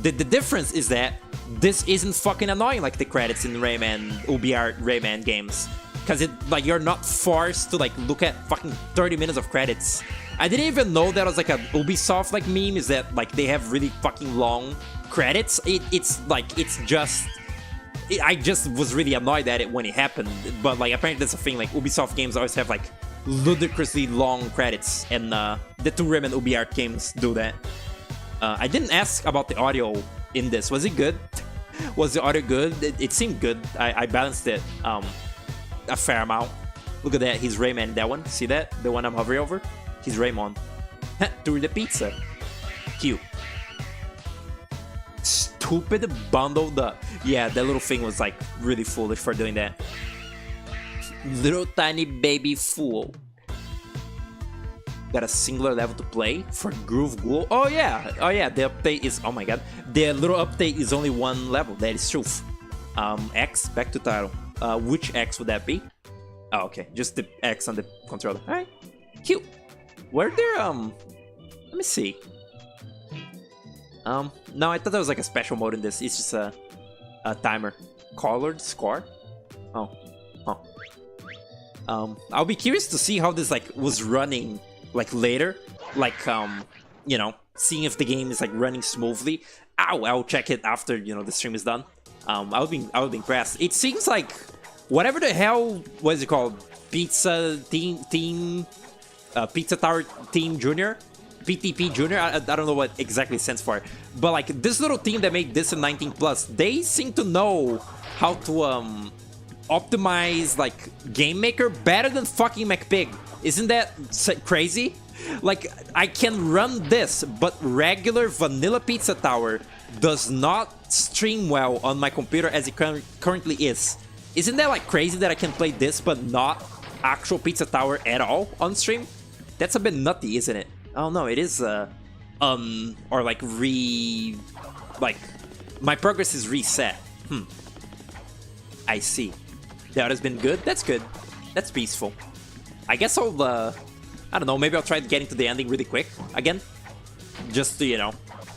Speaker 1: the difference is that this isn't fucking annoying like the credits in Rayman UbiArt Rayman games, because it like you're not forced to like look at fucking 30 minutes of credits. I didn't even know that was like a Ubisoft like meme, is that like they have really fucking long credits. I just was really annoyed at it when it happened, but like apparently that's a thing. Like Ubisoft games always have like ludicrously long credits, and the 2 Rayman UbiArt games do that. I didn't ask about the audio in this. Was it good? Was the audio good? It seemed good. I balanced it a fair amount. Look at that. He's Rayman. That one. See that? The one I'm hovering over? He's Raymond. Through the pizza. Cute. Stupid bundled up. Yeah, that little thing was like really foolish for doing that. Little tiny baby fool. Got a singular level to play for Groove Ghoul. Oh yeah, the update is, oh my god, the little update is only 1 level. That is truth. X, back to title. Which X would that be? Oh, okay. Just the X on the controller. Alright. Cute. Were there, let me see. No, I thought there was like a special mode in this. It's just a timer. Colored score? Oh. Huh. I'll be curious to see how this like was running like later. Like, you know, seeing if the game is like running smoothly. Ow, I'll check it after, you know, the stream is done. I would be impressed. It seems like whatever the hell, what is it called? Pizza Tower Team Junior? PTP Junior? I don't know what exactly it stands for. But like this little team that made this in 19+, they seem to know how to optimize like Game Maker better than fucking McPig. Isn't that crazy? Like, I can run this, but regular vanilla Pizza Tower does not stream well on my computer as it currently is. Isn't that like crazy that I can play this but not actual Pizza Tower at all on stream? That's a bit nutty, isn't it? Oh no, it is or like my progress is reset. I see. That has been good. That's good. That's peaceful. I guess I'll I don't know, maybe I'll try getting to the ending really quick again. Just to, you know,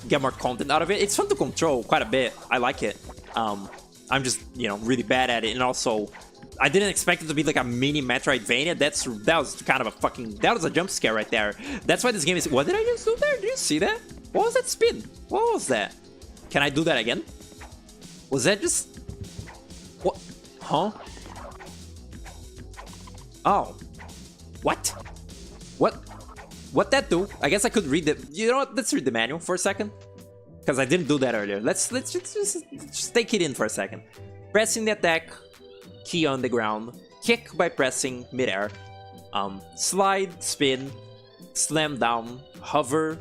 Speaker 1: get more content out of it. It's fun to control quite a bit. I like it. I'm just, you know, really bad at it. And also, I didn't expect it to be like a mini Metroidvania. That was kind of a fucking... That was a jump scare right there. That's why this game is... What did I just do there? Did you see that? What was that spin? What was that? Can I do that again? Was that just... What? Huh? Oh. What? What that do? I guess I could read the... You know what? Let's read the manual for a second. Because I didn't do that earlier. Let's just take it in for a second. Pressing the attack key on the ground. Kick by pressing midair. Slide, spin, slam down, hover,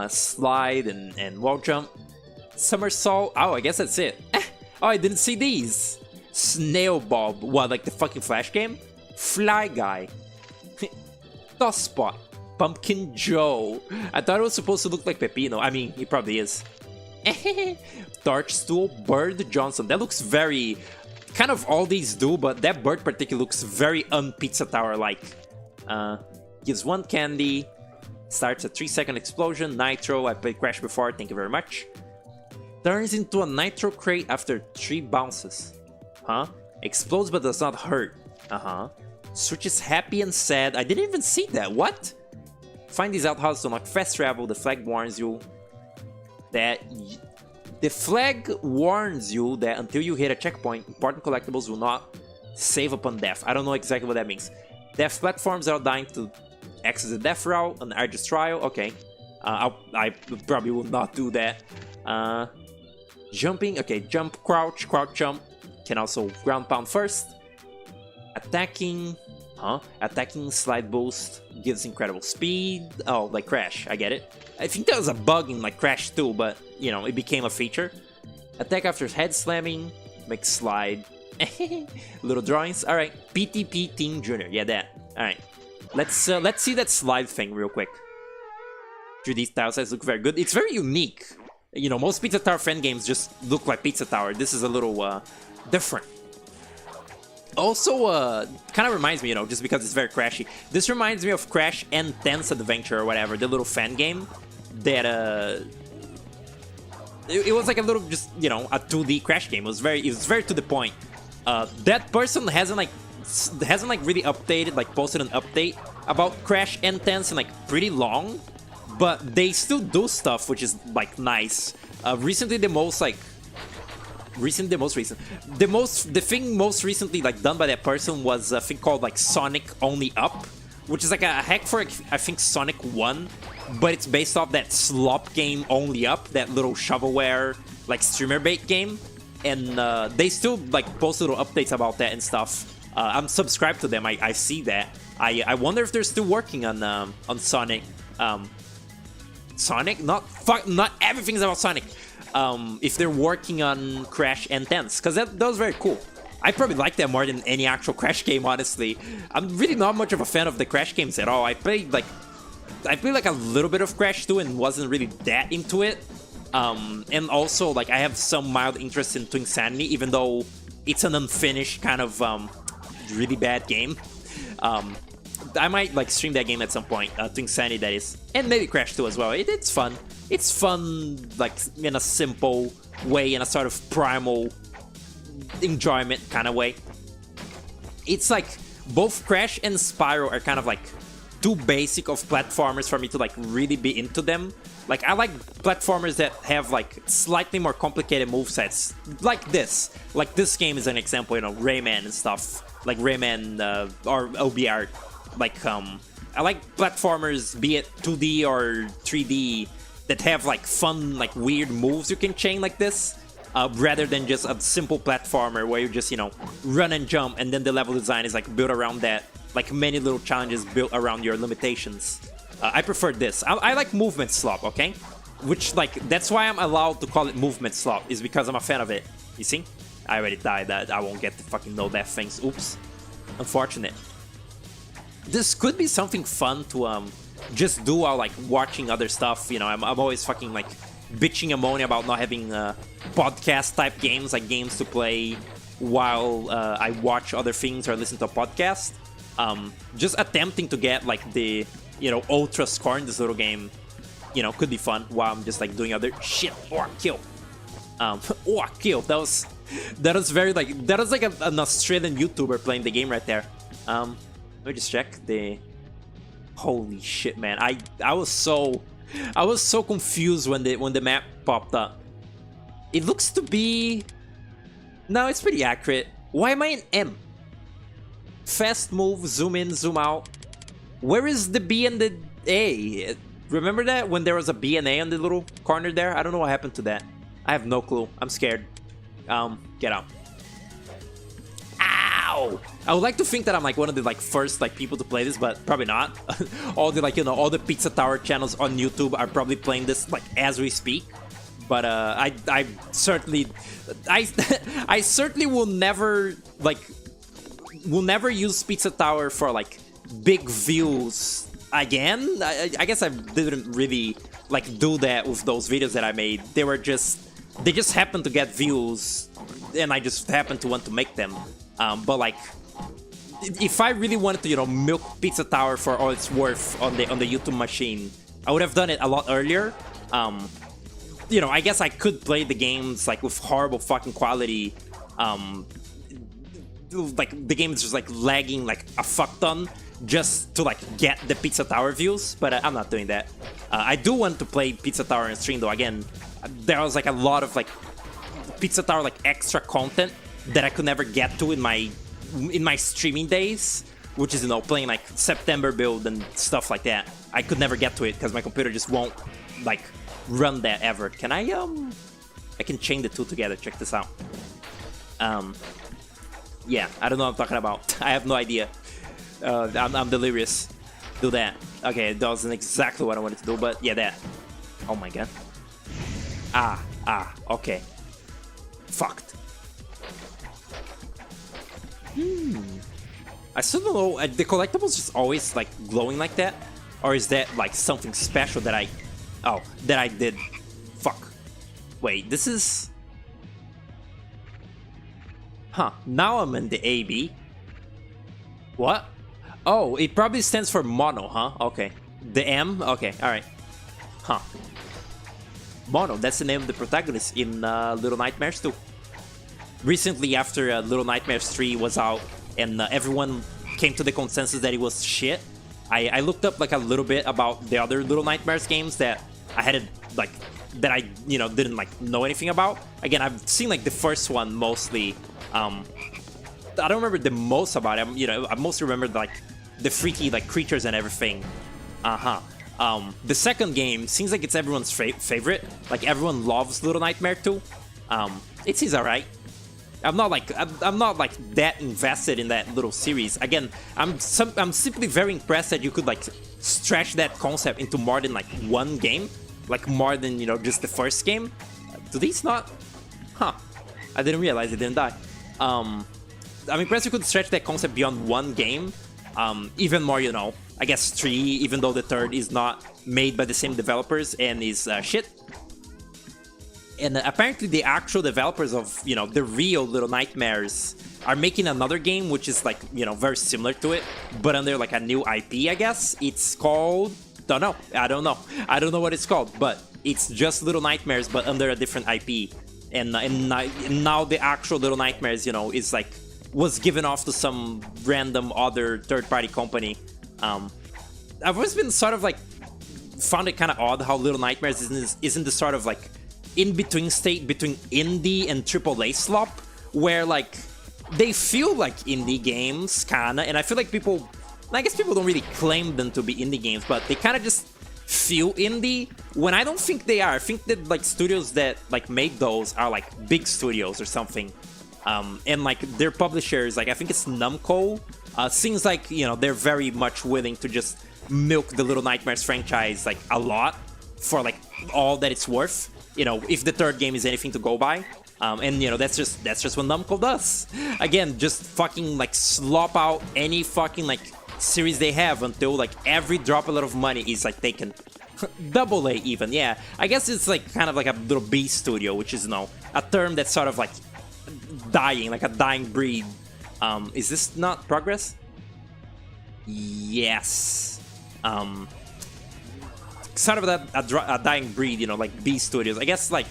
Speaker 1: slide, and wall jump. Somersault. Oh, I guess that's it. Oh, I didn't see these. Snail Bob. What, like the fucking Flash game? Fly Guy. Toss Spot. Pumpkin Joe. I thought it was supposed to look like Pepino. I mean, he probably is. Torch Stool. Bird Johnson. That looks very... Kind of all these do, but that bird particularly looks very un-Pizza Tower-like. Gives 1 candy. Starts a 3-second explosion. Nitro. I played Crash before. Thank you very much. Turns into a Nitro crate after 3 bounces. Huh? Explodes but does not hurt. Switches happy and sad. I didn't even see that. What? Find these outhouses to unlock fast travel. The flag warns you that... The flag warns you that until you hit a checkpoint, important collectibles will not save upon death. I don't know exactly what that means. Death platforms are dying to access the death route. An arduous trial. Okay. I probably will not do that. Jumping. Okay, jump, crouch, jump. Can also ground pound first. Attacking. Attacking slide boost gives incredible speed. Oh, like Crash, I get it. I think that was a bug in like Crash 2, but you know, it became a feature. Attack after head slamming, make slide. Little drawings. All right, PTP Team Junior. Yeah, that. All right, let's see that slide thing real quick. 3D style sets look very good. It's very unique. You know, most Pizza Tower fan games just look like Pizza Tower. This is a little different. Also, kind of reminds me, you know, just because it's very crashy. This reminds me of Crash N10's Adventure or whatever, the little fan game that it was like a little, just, you know, a 2D Crash game. It was very to the point. That person hasn't really updated, like posted an update about Crash N10's in like pretty long, but they still do stuff which is like nice. The thing most recently like done by that person was a thing called like Sonic Only Up, which is like a hack for I think Sonic 1, but it's based off that slop game Only Up, that little shovelware like streamer bait game, and they still like post little updates about that and stuff. I'm subscribed to them. I see that. I wonder if they're still working on Sonic. Sonic? Not everything's about Sonic. If they're working on Crash N10's, because that was very cool. I probably like that more than any actual Crash game, honestly. I'm really not much of a fan of the Crash games at all. I played like a little bit of Crash 2 and wasn't really that into it. And also, like, I have some mild interest in Twin Insanity, even though it's an unfinished kind of really bad game. I might like stream that game at some point, to Insanity that is, and maybe Crash 2 as well. It's fun. It's fun, like in a simple way, in a sort of primal enjoyment kind of way. It's like both Crash and Spyro are kind of like too basic of platformers for me to like really be into them. Like I like platformers that have like slightly more complicated movesets, like this. Like this game is an example, you know, Rayman and stuff, like Rayman or OBR. Like I like platformers, be it 2D or 3D, that have like fun, like weird moves you can chain like this, rather than just a simple platformer where you just, you know, run and jump, and then the level design is like built around that, like many little challenges built around your limitations. I prefer this. I like movement slop, okay? Which, like, that's why I'm allowed to call it movement slop, is because I'm a fan of it. You see? I already died. I won't get to fucking know that things. Oops. Unfortunate. This could be something fun to just do while like watching other stuff. You know, I'm always fucking like bitching and moaning about not having podcast type games, like games to play while I watch other things or listen to a podcast. Just attempting to get like the, you know, ultra score in this little game, you know, could be fun while I'm just like doing other shit. Or kill. Or kill. That was very like, that was like an Australian YouTuber playing the game right there. Let me just check the. Holy shit, man! I was so confused when the map popped up. It looks to be. No, it's pretty accurate. Why am I in M? Fast move, zoom in, zoom out. Where is the B and the A? Remember that when there was a B and A on the little corner there? I don't know what happened to that. I have no clue. I'm scared. Get out. Ow! I would like to think that I'm like one of the like first like people to play this, but probably not. All the like, you know, all the Pizza Tower channels on YouTube are probably playing this like as we speak. But I certainly I certainly will never use Pizza Tower for like big views again. I guess I didn't really like do that with those videos that I made. They just happened to get views, and I just happened to want to make them. But like, if I really wanted to, you know, milk Pizza Tower for all it's worth on the YouTube machine, I would have done it a lot earlier. You know, I guess I could play the games like with horrible fucking quality. Like the game is just like lagging like a fuck ton just to like get the Pizza Tower views, but I'm not doing that. I do want to play Pizza Tower on stream though. Again, there was like a lot of like Pizza Tower like extra content that I could never get to in my streaming days, which is, you know, playing like September build and stuff like that. I could never get to it because my computer just won't like run that ever. Can I can chain the two together. Check this out. Yeah, I don't know what I'm talking about. I have no idea. I'm delirious. Do that. Okay, that wasn't exactly what I wanted to do, but yeah, that. Oh my god. Okay. Fucked. I still don't know. The collectibles just always like glowing like that, or is that like something special that I did? Fuck. Wait, this is. Huh. Now I'm in the AB. What? Oh, it probably stands for mono, huh? Okay. The M. Okay. All right. Huh. Mono. That's the name of the protagonist in Little Nightmares 2. Recently, after Little Nightmares 3 was out and everyone came to the consensus that it was shit, I looked up like a little bit about the other Little Nightmares games that I had like that I, you know, didn't like know anything about. Again, I've seen like the first one mostly. I don't remember the most about it. You know, I mostly remember like the freaky like creatures and everything. The second game seems like it's everyone's favorite. Like everyone loves Little Nightmare 2. It seems alright. I'm not like that invested in that little series. Again, I'm simply very impressed that you could like stretch that concept into more than like one game, like more than, you know, just the first game. Do these not? Huh? I didn't realize it didn't die. I'm impressed you could stretch that concept beyond one game. Even more, you know, I guess 3, even though the third is not made by the same developers and is shit. And apparently the actual developers of, you know, the real Little Nightmares are making another game which is like, you know, very similar to it, but under like a new IP, I guess. It's called, don't know. I don't know what it's called, but it's just Little Nightmares, but under a different IP. And now the actual Little Nightmares, you know, is like was given off to some random other third-party company. I've always been sort of like found it kind of odd how Little Nightmares isn't the sort of like in-between state between indie and AAA slop, where like they feel like indie games kinda, and I feel like I guess people don't really claim them to be indie games, but they kind of just feel indie when I don't think they are. I think that like studios that like make those are like big studios or something, and like their publishers, like I think it's Namco, seems like, you know, they're very much willing to just milk the Little Nightmares franchise like a lot for like all that it's worth, you know, if the third game is anything to go by. And you know, that's just what Namco does. Again, just fucking like slop out any fucking like series they have until like every droplet of money is like taken. Double A even, yeah. I guess it's like kind of like a little B studio, which is, you know, a term that's sort of like dying, like a dying breed. Is this not progress? Yes. Sort of a dying breed, you know, like B studios. I guess like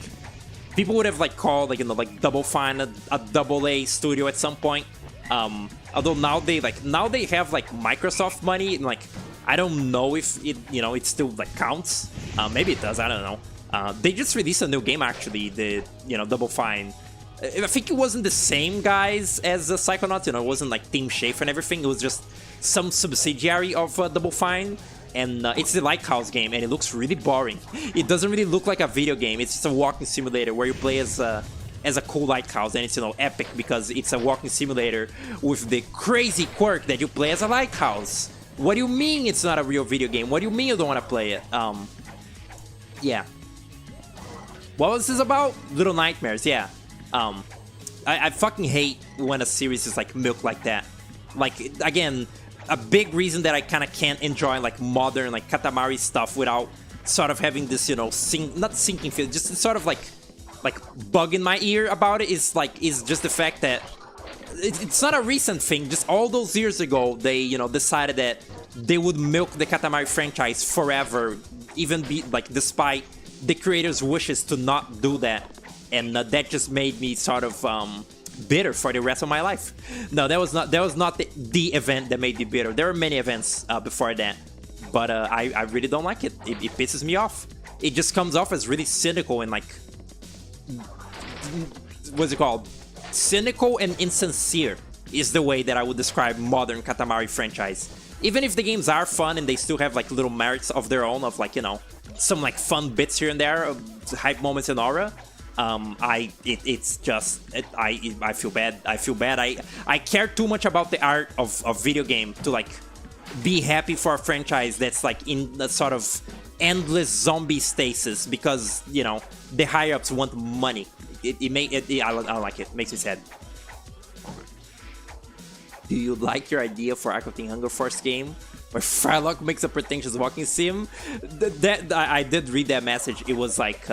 Speaker 1: people would have like called like, you know, like Double Fine a double A studio at some point. Although now they have like Microsoft money, and like I don't know if it, you know, it still like counts. Maybe it does. I don't know. They just released a new game actually. The, you know, Double Fine. I think it wasn't the same guys as Psychonauts. You know, it wasn't like Team Schafer and everything. It was just some subsidiary of Double Fine. And it's the Lighthouse game, and it looks really boring. It doesn't really look like a video game. It's just a walking simulator where you play as a cool lighthouse, and it's, you know, epic because it's a walking simulator with the crazy quirk that you play as a lighthouse. What do you mean it's not a real video game? What do you mean you don't want to play it? Yeah. What was this about? Little Nightmares, yeah. I fucking hate when a series is like milk like that. Like, again, a big reason that I kind of can't enjoy like modern like Katamari stuff without sort of having this, you know, not sinking feel, just sort of like bug in my ear about it is just the fact that it's not a recent thing. Just all those years ago, they, you know, decided that they would milk the Katamari franchise forever, even be like despite the creators' wishes to not do that, and that just made me sort of bitter for the rest of my life. No, that was not the event that made me bitter. There were many events before that, but I really don't like it. It pisses me off. It just comes off as really cynical and like, what's it called? Cynical and insincere is the way that I would describe modern Katamari franchise. Even if the games are fun and they still have like little merits of their own, of like, you know, some like fun bits here and there, of hype moments and aura. I feel bad. I care too much about the art of video game to like be happy for a franchise that's like in a sort of endless zombie stasis because, you know, the higher ups want money. I don't like it. It makes me sad. Do you like your idea for Aqua Teen Hunger Force game where Frylock makes a pretentious walking sim? I did read that message. It was like,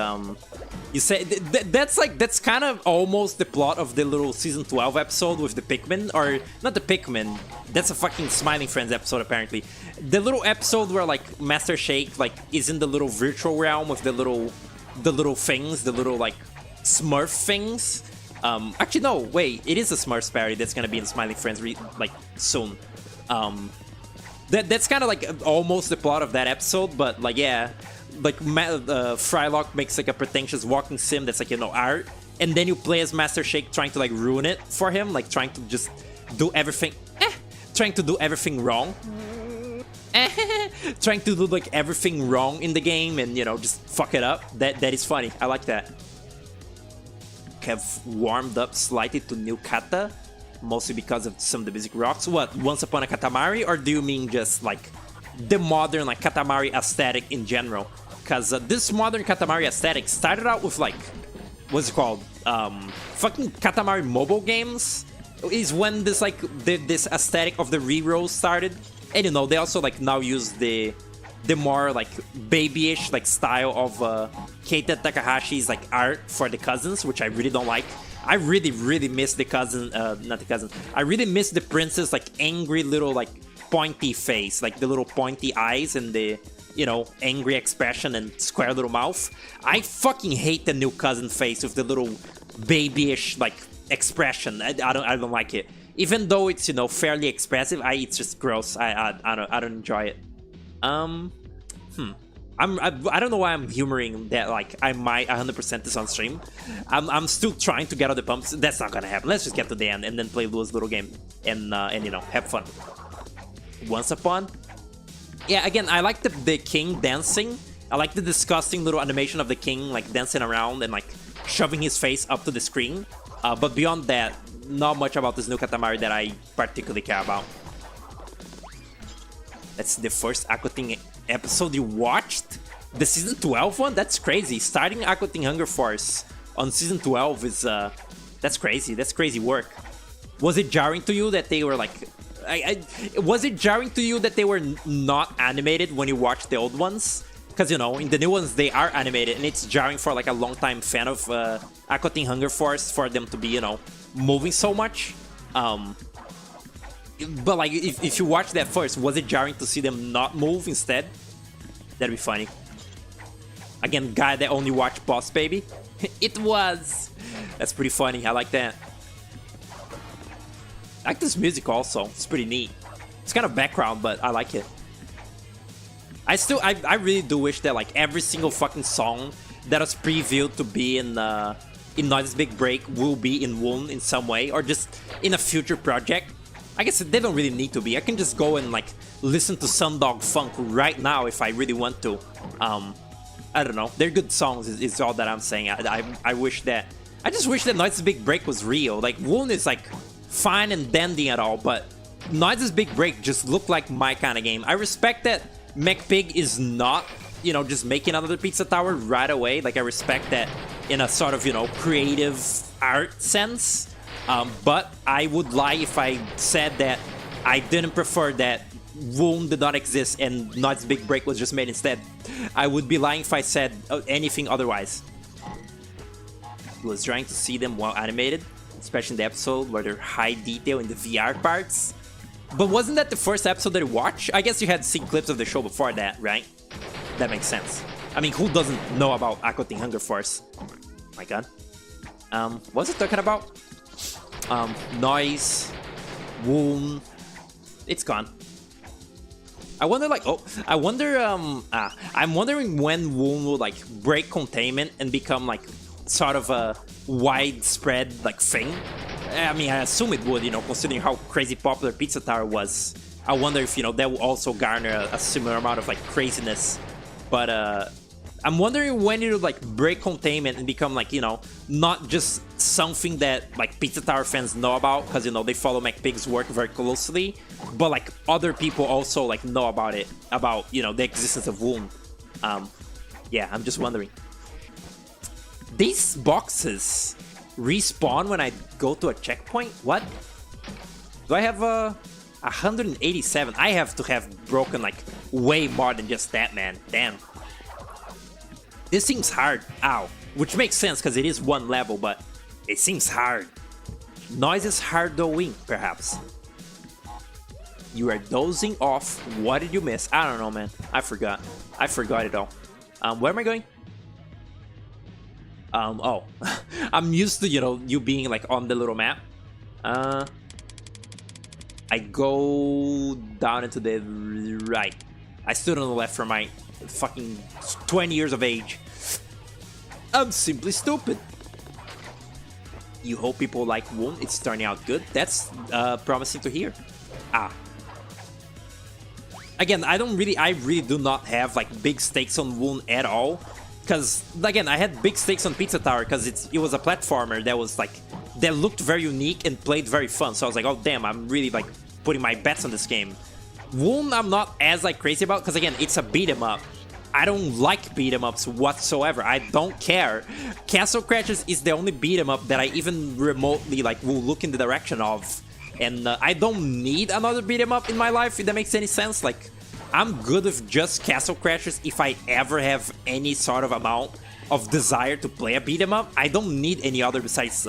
Speaker 1: you said that's kind of almost the plot of the little season 12 episode with the Pikmin, or not the Pikmin. That's a fucking Smiling Friends episode apparently. The little episode where like Master Shake like is in the little virtual realm with the little things, the little like Smurf things. Actually, no, wait, it is a Smurfs parody that's gonna be in Smiling Friends like soon. That's kind of like almost the plot of that episode, but like, yeah, like Frylock makes like a pretentious walking sim that's like, you know, art, and then you play as Master Shake trying to like ruin it for him, like trying to just do everything, trying to do everything wrong, trying to do like everything wrong in the game and, you know, just fuck it up. That is funny. I like that. Have warmed up slightly to new kata, mostly because of some of the basic rocks. What, Once Upon a Katamari, or do you mean just like the modern like Katamari aesthetic in general? Because this modern Katamari aesthetic started out with like, what's it called? Fucking Katamari mobile games is when this like this aesthetic of the rerolls started. And, you know, they also like now use the the more like babyish like style of Keita Takahashi's like art for the cousins, which I really don't like. I really miss the cousin, not the cousin. I really miss the princess like angry little like pointy face, like the little pointy eyes and the, you know, angry expression and square little mouth. I fucking hate the new cousin face with the little babyish like expression. I don't like it. Even though it's, you know, fairly expressive, it's just gross. I don't enjoy it. I don't know why I'm humoring that. Like I might 100% this on stream. I'm still trying to get all the pumps. That's not gonna happen. Let's just get to the end and then play Lua's little game and you know, have fun. Once Upon. Yeah, again, I like the king dancing. I like the disgusting little animation of the king like dancing around and like shoving his face up to the screen. But beyond that, not much about this new Katamari that I particularly care about. That's the first Aqua Teen episode you watched? The season 12 one? That's crazy. Starting Aqua Teen Hunger Force on season 12 is that's crazy. That's crazy work. Was it jarring to you that they were like was it jarring to you that they were not animated when you watched the old ones? Because, you know, in the new ones they are animated, and it's jarring for like a long-time fan of Aqua Teen Hunger Force for them to be, you know, moving so much. But like, if you watch that first, was it jarring to see them not move instead? That'd be funny. Again, guy that only watched Boss Baby. It was. That's pretty funny. I like that. I like this music also. It's pretty neat. It's kind of background, but I like it. I really do wish that like every single fucking song that was previewed to be in Noise's Big Break will be in Woon in some way, or just in a future project. I guess they don't really need to be. I can just go and like listen to Sundog Funk right now if I really want to. I don't know. They're good songs is all that I'm saying. I wish that. I just wish that Noise's Big Break was real. Like Woon is like fine and dandy at all, but Noise's Big Break just looked like my kind of game. I respect that McPig is not, you know, just making another Pizza Tower right away. Like I respect that in a sort of, you know, creative art sense. But I would lie if I said that I didn't prefer that Woon did not exist and Noise's Big Break was just made instead. I would be lying if I said anything otherwise. I was trying to see them well animated, especially in the episode where they're high detail in the VR parts. But wasn't that the first episode that you watched? I guess you had seen clips of the show before that, right? That makes sense. I mean, who doesn't know about Aqua Teen Hunger Force? My god. What was it talking about? Noise, Woon. It's gone. I wonder, like, I'm wondering when Woon will like break containment and become like sort of a widespread like thing. I mean, I assume it would, you know, considering how crazy popular Pizza Tower was. I wonder if, you know, that will also garner a similar amount of like craziness. But I'm wondering when it'll like break containment and become like, you know, not just something that like Pizza Tower fans know about because, you know, they follow McPig's work very closely, but like other people also like know about it, about, you know, the existence of Woon. Yeah, I'm just wondering. These boxes respawn when I go to a checkpoint? What? Do I have 187? I have to have broken like way more than just that, man. Damn. This seems hard. Ow. Which makes sense because it is one level, but it seems hard. Noise is hard doing, perhaps. You are dozing off. What did you miss? I don't know, man. I forgot. I forgot it all. Where am I going? Oh. I'm used to, you know, you being like on the little map. I go down into the right. I stood on the left for my fucking 20 years of age. I'm simply stupid. You hope people like Woon. It's turning out good. That's promising to hear. Again, I really do not have like big stakes on Woon at all. Because, again, I had big stakes on Pizza Tower because it was a platformer that was like, that looked very unique and played very fun. So I was like, oh damn, I'm really like putting my bets on this game. Woon I'm not as like crazy about because, again, it's a beat 'em up. I don't like beat 'em ups whatsoever. I don't care. Castle Crashers is the only beat 'em up that I even remotely like will look in the direction of. And I don't need another beat 'em up in my life, if that makes any sense. Like, I'm good with just Castle Crashers if I ever have any sort of amount of desire to play a beat 'em up. I don't need any other besides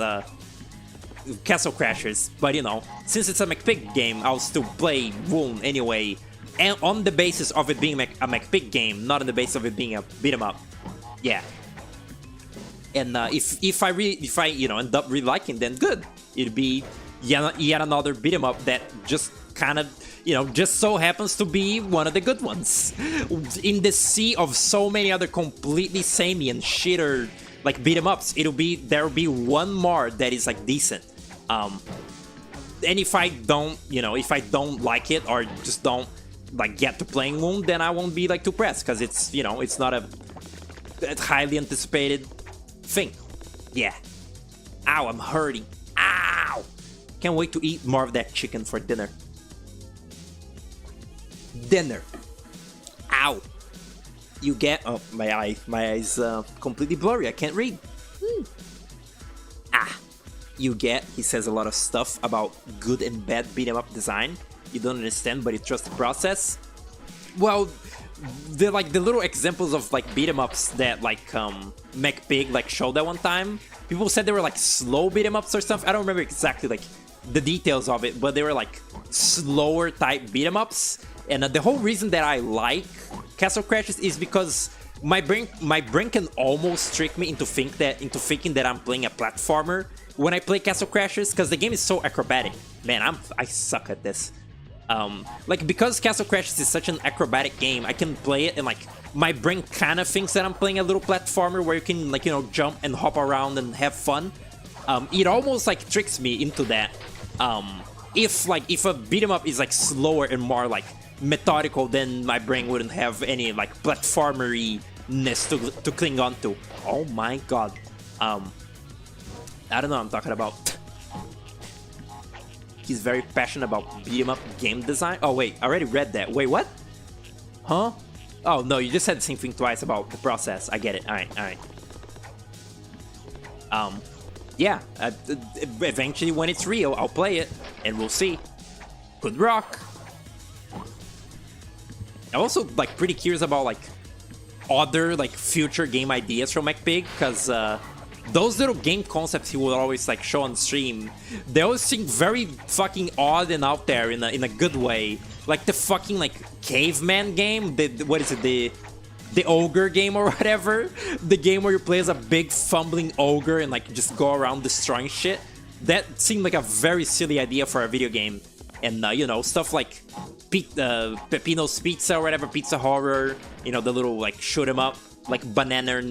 Speaker 1: Castle Crashers, but you know, since it's a McPig game, I'll still play Woaow anyway, and on the basis of it being a McPig game, not on the basis of it being a beat 'em up. Yeah. And if I you know end up really liking, then good. It'd be yet another beat 'em up that just kind of, you know, just so happens to be one of the good ones in the sea of so many other completely samey and shitter like beat 'em ups. There'll be one more that is like decent. And if I don't, you know, if I don't like it or just don't like get to playing Woaow, then I won't be like too pressed because it's, you know, it's not a highly anticipated thing. Yeah. Ow, I'm hurting. Ow! Can't wait to eat more of that chicken for dinner. Dinner. Ow. You get... Oh, my eye's completely blurry. I can't read. Ah. You get... He says a lot of stuff about good and bad beat-em-up design. You don't understand, but you trust the process. Well, the little examples of like beat-em-ups that like McPig like showed that one time. People said they were like slow beat-em-ups or something. I don't remember exactly like the details of it, but they were like slower type beat-em-ups. And the whole reason that I like Castle Crashers is because my brain can almost trick me into thinking that I'm playing a platformer when I play Castle Crashers, because the game is so acrobatic. Man, I suck at this. Like, because Castle Crashers is such an acrobatic game, I can play it and like my brain kind of thinks that I'm playing a little platformer where you can, like, you know, jump and hop around and have fun. It almost like tricks me into that. If a beat 'em up is like slower and more like methodical, then my brain wouldn't have any like platformery-ness to cling on to. Oh my god. I don't know what I'm talking about. He's very passionate about beat 'em up game design. Oh wait, I already read that. Wait, what? Huh? Oh no, you just said the same thing twice about the process. I get it. Alright. Yeah, eventually when it's real, I'll play it, and we'll see. Could rock. I'm also like pretty curious about like other like future game ideas from McPig, because those little game concepts he would always like show on stream, they always seem very fucking odd and out there in a good way. Like the fucking like caveman game, what is it, the ogre game or whatever, the game where you play as a big fumbling ogre and like just go around destroying shit. That seemed like a very silly idea for a video game. And you know, stuff like Peppino's Pizza or whatever, Pizza Horror, you know, the little like shoot 'em up, like Banana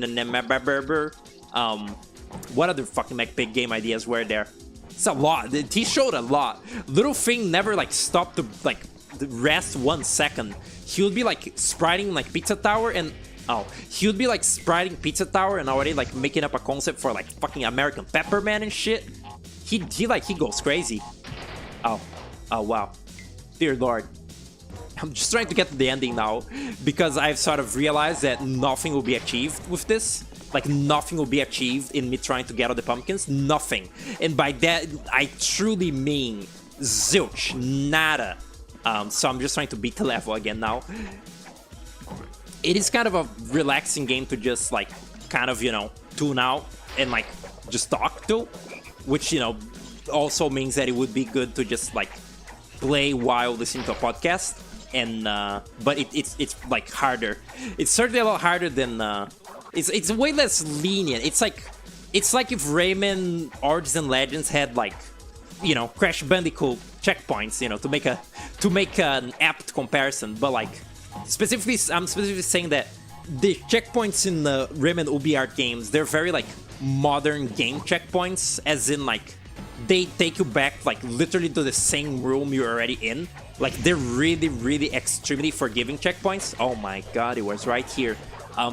Speaker 1: what other fucking McPig game ideas were there? It's a lot. He showed a lot. Little thing never like stopped to like rest 1 second. He would be like spriting like Pizza Tower and he would be like spriting Pizza Tower and already like making up a concept for like fucking American Pepperman and shit. He goes crazy. Oh wow, dear lord. I'm just trying to get to the ending now because I've sort of realized that nothing will be achieved with this. Like, nothing will be achieved in me trying to get all the pumpkins. Nothing. And by that, I truly mean zilch. Nada. So I'm just trying to beat the level again now. It is kind of a relaxing game to just, like, kind of, you know, tune out and, like, just talk to. Which, you know, also means that it would be good to just, like, play while listening to a podcast. And, but it's like, harder. It's certainly a lot harder than, It's way less lenient. It's like if Rayman Origins and Legends had like, you know, Crash Bandicoot checkpoints, you know, to make an apt comparison. But like I'm specifically saying that the checkpoints in the Rayman UbiArt games, they're very like modern game checkpoints, as in like they take you back like literally to the same room you're already in. Like they're really extremely forgiving checkpoints. Oh my god, it was right here.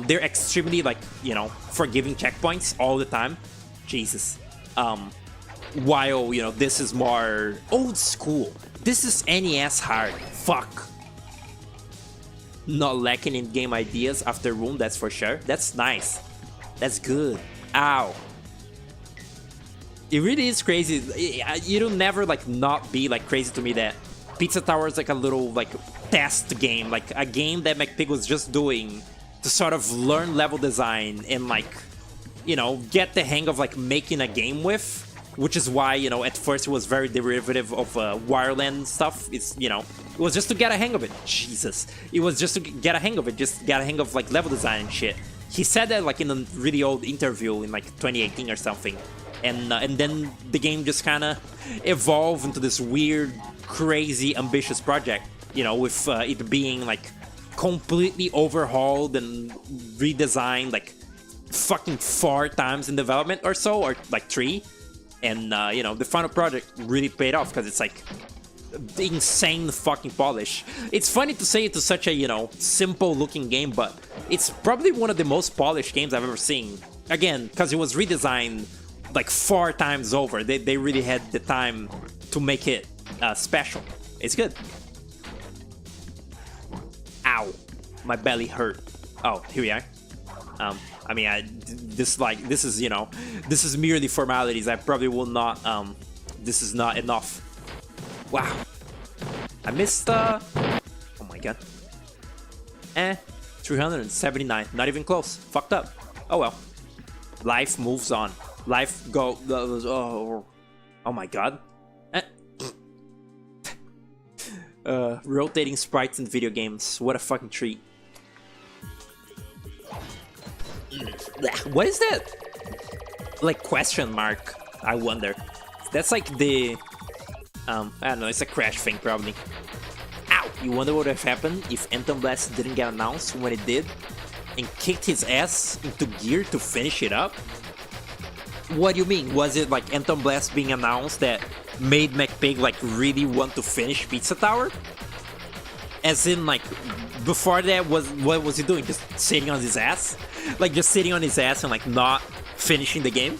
Speaker 1: They're extremely, like, you know, forgiving checkpoints all the time. Jesus. While, you know, this is more old school. This is NES hard. Fuck. Not lacking in game ideas after Woaow, that's for sure. That's nice. That's good. Ow. It really is crazy. It'll never, like, not be, like, crazy to me that Pizza Tower is like a little like test game, like a game that McPig was just doing to sort of learn level design and like, you know, get the hang of like making a game with. Which is why, you know, at first it was very derivative of Wireland stuff. It's, you know, it was just to get a hang of it. Jesus. It was just to get a hang of it, just get a hang of like level design and shit. He said that like in a really old interview in like 2018 or something. And then the game just kind of evolved into this weird, crazy, ambitious project. You know, with it being like completely overhauled and redesigned like fucking 4 times in development or so, or like 3. And, you know, the final project really paid off because it's like insane fucking polish. It's funny to say it to such a, you know, simple looking game, but it's probably one of the most polished games I've ever seen. Again, because it was redesigned like 4 times over. They really had the time to make it special. It's good. Ow. My belly hurt. Oh, here we are. I mean, this is, you know, this is merely formalities. I probably will not, this is not enough. Wow. I missed, oh my god. 379, not even close. Fucked up. Oh well. Life moves on. Life oh my god. Rotating sprites in video games. What a fucking treat. What is that? Like question mark? I wonder. That's like the I don't know, it's a crash thing probably. Ow! You wonder what would have happened if Anthem Blast didn't get announced when it did and kicked his ass into gear to finish it up? What do you mean? Was it like Anthem Blast being announced that made McPig like really want to finish Pizza Tower? As in like before that, what was he doing? Just sitting on his ass? Like just sitting on his ass and like not finishing the game?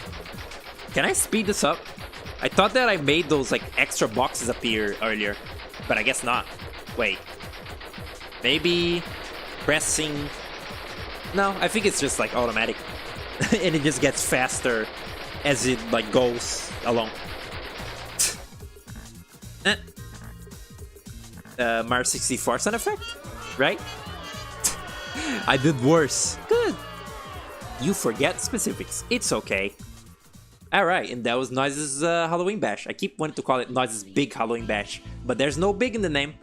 Speaker 1: Can I speed this up? I thought that I made those like extra boxes appear earlier, but I guess not. Wait. Maybe pressing... No, I think it's just like automatic. And it just gets faster as it like goes along. Mario 64 sound effect? Right? I did worse. Good. You forget specifics. It's okay. Alright, and that was Noise's Halloween Bash. I keep wanting to call it Noise's Big Halloween Bash, but there's no big in the name.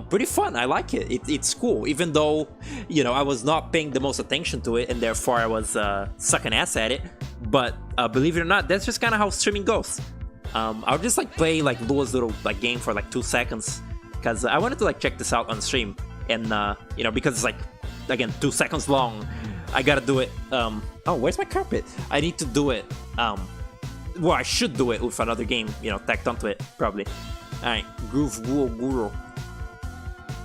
Speaker 1: Pretty fun, I like it. It's cool, even though, you know, I was not paying the most attention to it, and therefore I was sucking ass at it. But believe it or not, that's just kind of how streaming goes. I'll just like play like Lua's little like game for like 2 seconds, because I wanted to like check this out on stream, and you know, because it's like, again, 2 seconds long, I gotta do it. Oh, where's my carpet? I need to do it. Well, I should do it with another game, you know, tacked onto it, probably. Alright, Woaow.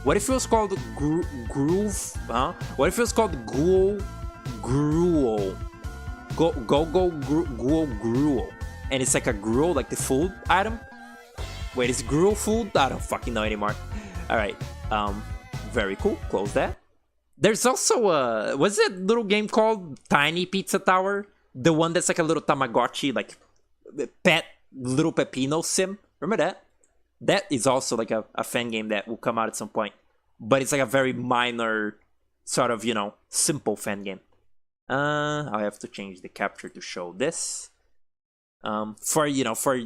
Speaker 1: What if it was called Groove? Huh? What if it was called Ghoul? Ghoul. Ghoul. And it's like a gruel, like the food item? Wait, is gruel food? I don't fucking know anymore. Alright, very cool. Close that. There's also a... What's that little game called? Tiny Pizza Tower? The one that's like a little Tamagotchi, like pet little Pepino sim. Remember that? That is also like a fan game that will come out at some point. But it's like a very minor, sort of, you know, simple fan game. I have to change the capture to show this. For, you know, for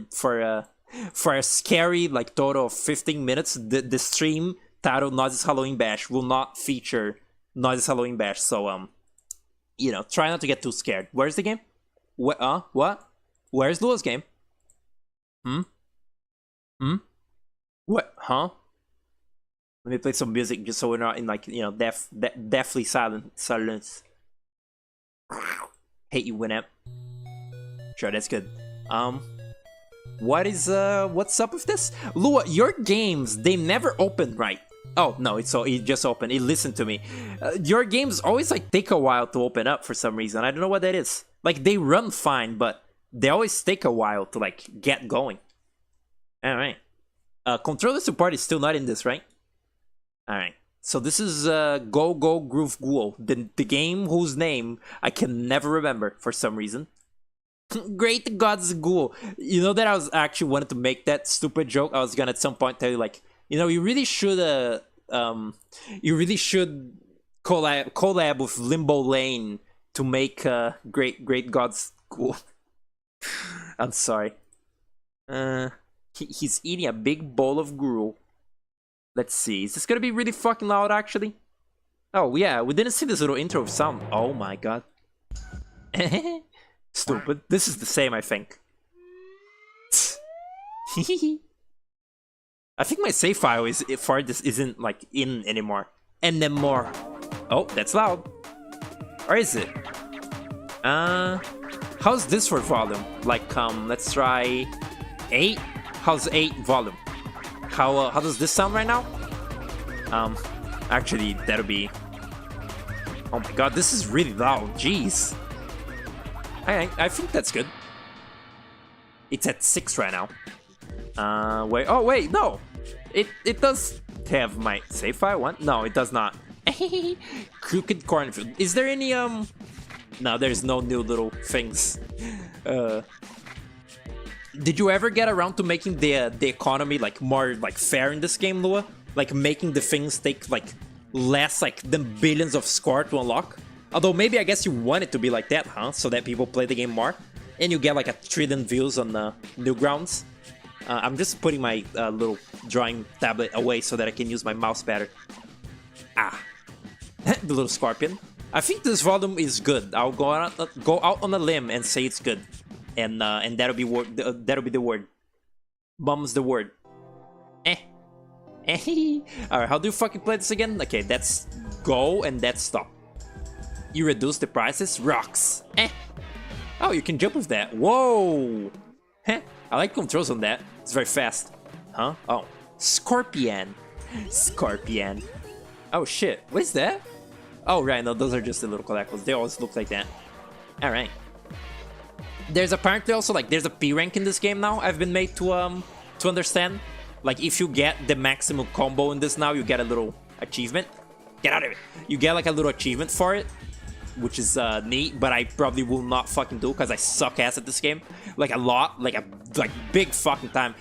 Speaker 1: a scary, like, total of 15 minutes, the stream titled Noise's Halloween Bash will not feature Noise's Halloween Bash. So, you know, try not to get too scared. Where's the game? What? Where's Lua's game? What? Huh? Let me play some music just so we're not in like, you know, deathly silence. Hate you, Winamp. Sure, that's good. What's up with this? Lua, your games, they never open right. Oh, no, it just opened. It listened to me. Your games always like take a while to open up for some reason. I don't know what that is. Like, they run fine, but they always take a while to like get going. Alright. Controller support is still not in this, right? Alright. So this is Groove Ghoul, the game whose name I can never remember for some reason. Great Gods Ghoul. You know that I was actually wanted to make that stupid joke. I was gonna at some point tell you like, You know, you really should collab with Limbo Lane to make Great Gods Ghoul. I'm sorry. He's eating a big bowl of gruel. Let's see. Is this gonna be really fucking loud, actually? Oh, yeah. We didn't see this little intro of sound. Oh my god. Stupid. This is the same, I think. I think my save file isn't like in anymore. Anymore. Oh, that's loud. Or is it? How's this for volume? Like, let's try 8. How's 8 volume? How does this sound right now? Actually, that'll be. Oh my god, this is really loud. Jeez. I think that's good. It's at 6 right now. Wait. Oh wait, no. It does have my save file one. No, it does not. Crooked cornfield. Is there any No, there's no new little things. Did you ever get around to making the economy like more like fair in this game, Lua? Like making the things take like less like than billions of score to unlock? Although maybe I guess you want it to be like that, huh? So that people play the game more, and you get like 1 trillion views on Newgrounds. I'm just putting my little drawing tablet away so that I can use my mouse better. Ah, the little scorpion. I think this volume is good. I'll go out on a limb and say it's good, and that'll be the word. Bum's the word. Alright, how do you fucking play this again? Okay, that's go and that's stop. You reduce the prices. Rocks. Oh, you can jump with that. Whoa. I like controls on that. It's very fast. Huh? Oh, Scorpion. Scorpion. Oh shit. What is that? Oh right, no, those are just the little collectibles. They always look like that. All right. There's apparently also like there's a P rank in this game now. I've been made to understand. Like if you get the maximum combo in this now, you get a little achievement. Get out of it. You get like a little achievement for it, which is neat. But I probably will not fucking do because I suck ass at this game. Like a lot, like big fucking time.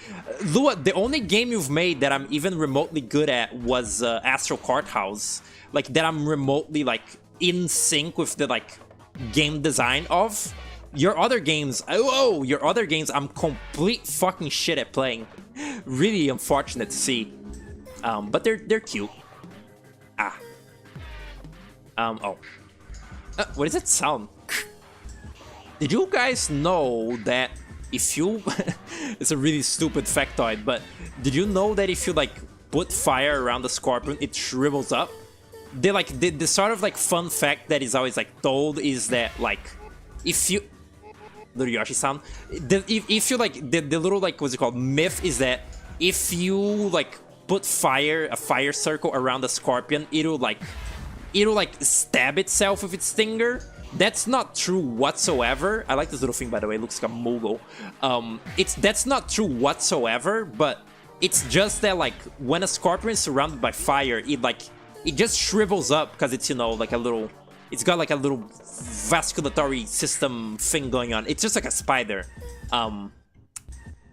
Speaker 1: Lua, the only game you've made that I'm even remotely good at was Astral Courthouse. Like that I'm remotely like in sync with the like game design of. Your other games, your other games, I'm complete fucking shit at playing. Really unfortunate to see. But they're cute. Ah. Oh. What does that sound? Did you guys know that if you... it's a really stupid factoid, but did you know that if you like put fire around the scorpion, it shrivels up? The sort of like fun fact that is always like told is that like if you... Little Yoshi sound. If you like the little like what's it called myth is that if you like put a fire circle around the scorpion, it'll like stab itself with its stinger. That's not true whatsoever. I like this little thing, by the way. It looks like a mogul. That's not true whatsoever, but it's just that like when a scorpion is surrounded by fire, it just shrivels up because it's, you know, like a little... It's got like a little vasculatory system thing going on. It's just like a spider. And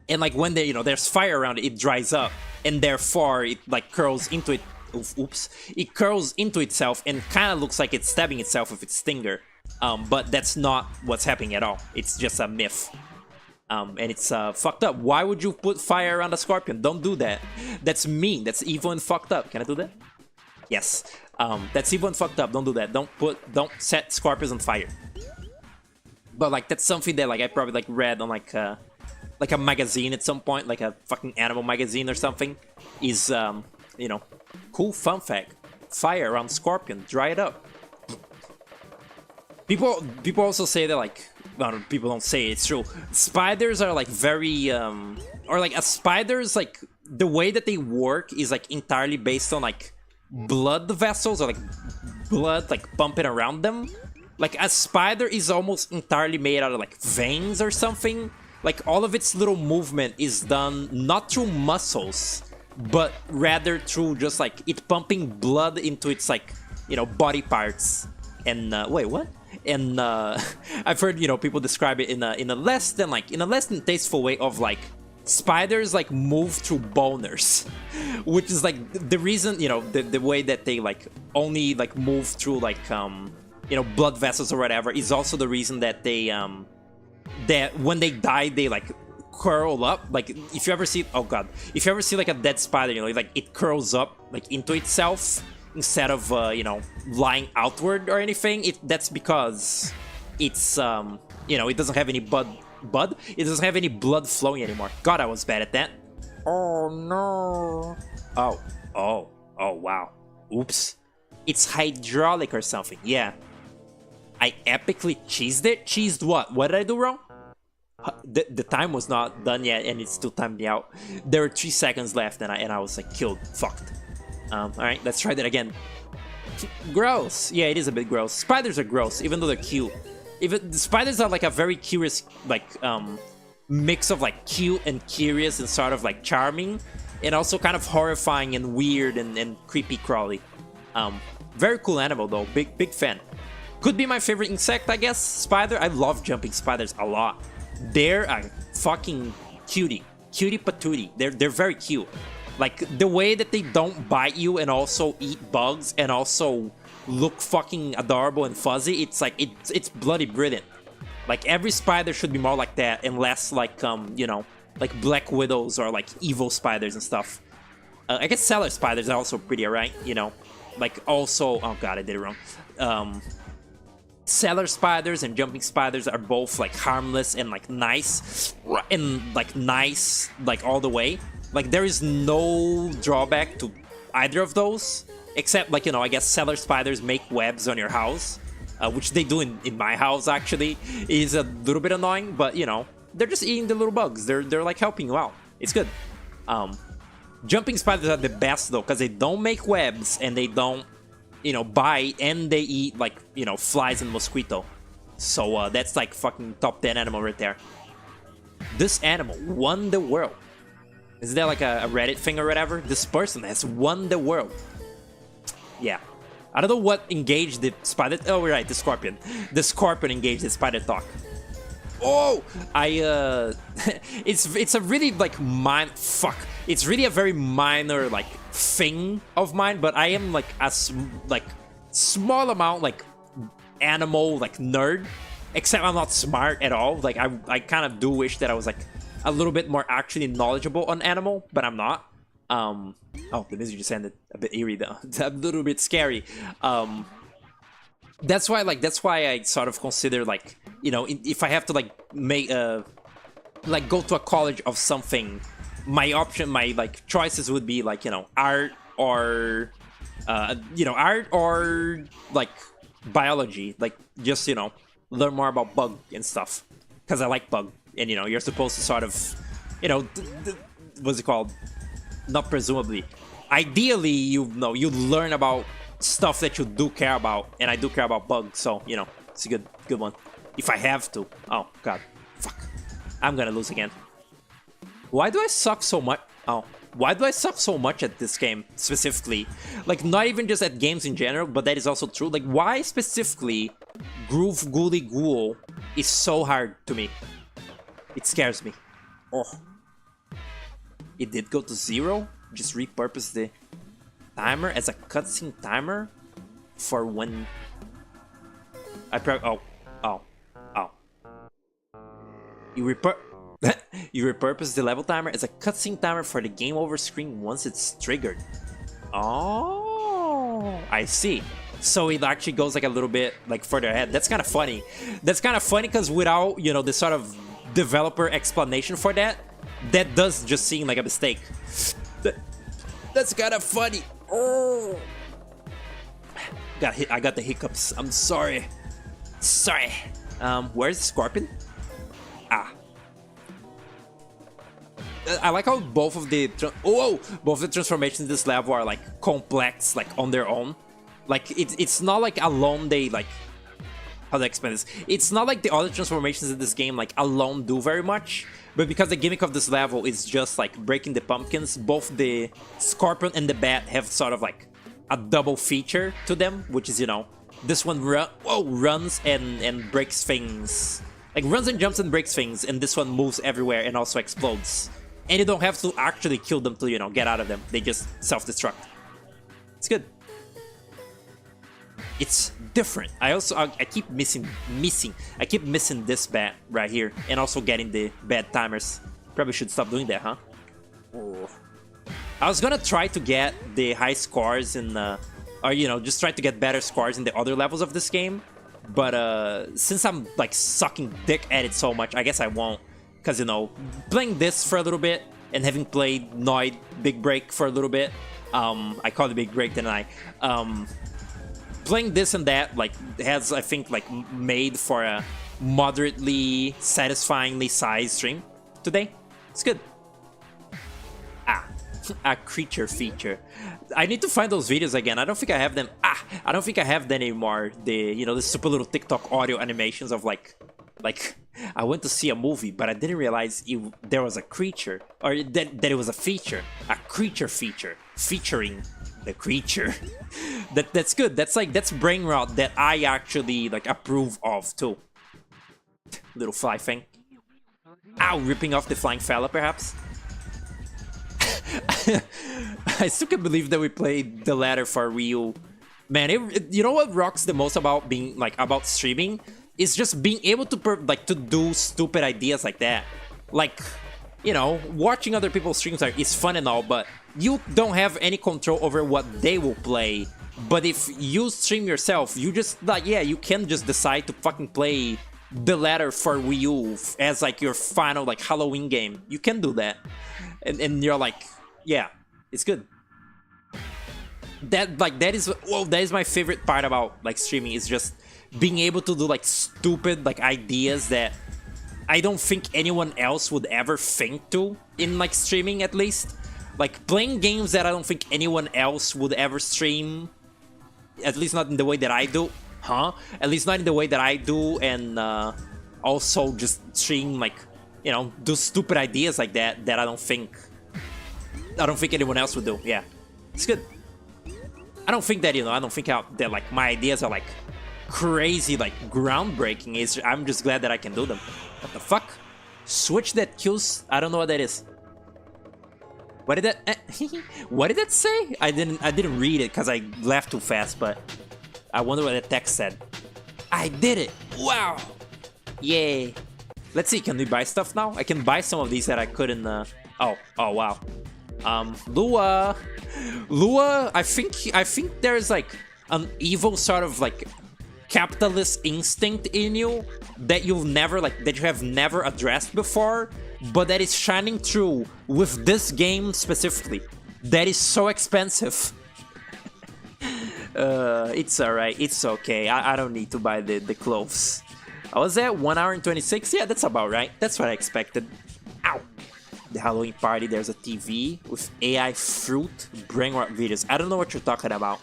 Speaker 1: like when there's fire around it, it dries up. And therefore it like curls into it. Oops. It curls into itself and kind of looks like it's stabbing itself with its stinger. But that's not what's happening at all. It's just a myth. And it's fucked up. Why would you put fire around a scorpion? Don't do that. That's mean. That's evil and fucked up. Can I do that? Yes. That's evil and fucked up. Don't do that. Don't set scorpions on fire. But like that's something that like I probably like read on like a magazine at some point, like a fucking animal magazine or something. Is you know, cool fun fact. Fire around scorpion, dry it up. People also say that like, well, people don't say it, it's true. Spiders are like very or like a spider's like the way that they work is like entirely based on like blood vessels or like blood like pumping around them. Like a spider is almost entirely made out of like veins or something. Like all of its little movement is done not through muscles, but rather through just like it pumping blood into its like, you know, body parts. And wait, what? And I've heard, you know, people describe it in a less than tasteful way of like spiders like move through boners, which is like the reason, you know, the way that they like only like move through like you know, blood vessels or whatever is also the reason that they that when they die they like curl up. Like if you ever see, oh god, if you ever see like a dead spider, you know, like it curls up like into itself instead of you know, lying outward or anything. That's because it's you know, it doesn't have any it doesn't have any blood flowing anymore. God, I was bad at that. Oh no. Oh wow. Oops. It's hydraulic or something. Yeah. I epically cheesed it. Cheesed what? What did I do wrong? The time was not done yet, and it's still timed me out. There were 3 seconds left, and I was like killed, fucked. All right, let's try that again. Gross. Yeah, it is a bit gross. Spiders are gross, even though they're cute. Even spiders are like a very curious, like mix of like cute and curious and sort of like charming, and also kind of horrifying and weird and creepy crawly. Very cool animal though. Big fan. Could be my favorite insect, I guess. Spider. I love jumping spiders a lot. They're a fucking cutie patootie. They're very cute. Like the way that they don't bite you and also eat bugs and also look fucking adorable and fuzzy. It's like it's bloody brilliant. Like every spider should be more like that and less like you know, like black widows or like evil spiders and stuff. I guess cellar spiders are also pretty alright. You know, like also, oh god, I did it wrong. Cellar spiders and jumping spiders are both like harmless and like nice like all the way. Like there is no drawback to either of those, except like, you know, I guess cellar spiders make webs on your house, which they do in my house actually. It is a little bit annoying, but you know, they're just eating the little bugs. They're like helping you out. It's good. Jumping spiders are the best though, because they don't make webs and they don't, you know, bite, and they eat like, you know, flies and mosquito. So that's like fucking top 10 animal right there. This animal won the world. Is there like a Reddit thing or whatever? This person has won the world. Yeah. I don't know what engaged the spider. Oh, right, the scorpion. The scorpion engaged the spider talk. Oh, it's a really like fuck. It's really a very minor like thing of mine, but I am like a small amount like animal like nerd. Except I'm not smart at all. Like I kind of do wish that I was like a little bit more actually knowledgeable on animal, but I'm not. Oh, the music just ended. A bit eerie though. It's a little bit scary. That's why I sort of consider like, you know, if I have to like make like go to a college of something, my like choices would be like, you know, art or art or like biology, like just, you know, learn more about bug and stuff, because I like bug, and you know, you're supposed to sort of, you know, what's it called? Not presumably, ideally, you know, you learn about stuff that you do care about, and I do care about bugs, so you know, it's a good one. If I have to. Oh god, fuck, I'm gonna lose again. Why do I suck so much? Oh, why do I suck so much at this game specifically? Like, not even just at games in general, but that is also true. Like, why specifically Ghoul is so hard to me? It scares me. Oh, it did go to 0. Just repurpose the timer as a cutscene timer for when I you repurpose the level timer as a cutscene timer for the game over screen once it's triggered. Oh, I see. So it actually goes like a little bit like further ahead. That's kind of funny. That's kind of funny because without, you know, the sort of developer explanation for that, that does just seem like a mistake. That's kind of funny. Oh, I got the hiccups. I'm sorry. Sorry. Where's the scorpion? Ah. I like how both of the transformations in this level are like complex, like on their own. Like it's not like alone they like, how do I explain this? It's not like the other transformations in this game like alone do very much, but because the gimmick of this level is just like breaking the pumpkins, both the scorpion and the bat have sort of like a double feature to them, which is, you know, this one runs and breaks things, like runs and jumps and breaks things, and this one moves everywhere and also explodes. And you don't have to actually kill them to, you know, get out of them. They just self-destruct. It's good. It's different. I keep missing. I keep missing this bat right here, and also getting the bad timers. Probably should stop doing that, huh? Oh. I was gonna try to get the high scores in, or you know, just try to get better scores in the other levels of this game. But since I'm like sucking dick at it so much, I guess I won't. Cause you know, playing this for a little bit and having played Noid Big Break for a little bit, I call it Big Break, didn't I? Playing this and that like has, I think, like made for a moderately satisfyingly sized stream today. It's good. Ah, a creature feature. I need to find those videos again. I don't think I have them. I don't think I have them anymore. The, you know, the super little TikTok audio animations of like I went to see a movie, but I didn't realize there was a creature, or that it was a feature, a creature feature featuring the creature. That's good. That's brain rot that I actually like approve of too. Little fly thing. Ow, ripping off the flying fella, perhaps. I still can't believe that we played the ladder for real. Man, you know what rocks the most about being like about streaming? Is just being able to to do stupid ideas like that. Like, you know, watching other people's streams is fun and all, but you don't have any control over what they will play. But if you stream yourself, you just like, yeah, you can just decide to fucking play the ladder for Wii U as like your final like Halloween game. You can do that, and you're like, yeah, it's good. That is my favorite part about like streaming, is just being able to do like stupid like ideas that I don't think anyone else would ever think to in like streaming, at least. Like playing games that I don't think anyone else would ever stream, at least not in the way that I do, huh? At least not in the way that I do, and also just stream like, you know, do stupid ideas like that I don't think anyone else would do. Yeah, it's good. I don't think that, you know, I don't think that like my ideas are like crazy, like groundbreaking. I'm just glad that I can do them. What the fuck? Switch that kills. I don't know what that is. What did that? What did that say? I didn't read it because I laughed too fast. But I wonder what the text said. I did it! Wow! Yay! Let's see. Can we buy stuff now? I can buy some of these that I couldn't. Oh wow. Lua. I think there's like an evil sort of like capitalist instinct in you that you have never addressed before, but that is shining through with this game specifically. That is so expensive. It's alright, it's okay. I don't need to buy the clothes. I was at 1 hour and 26. Yeah, that's about right. That's what I expected. Ow! The Halloween party, there's a TV with AI fruit brain rot videos. I don't know what you're talking about.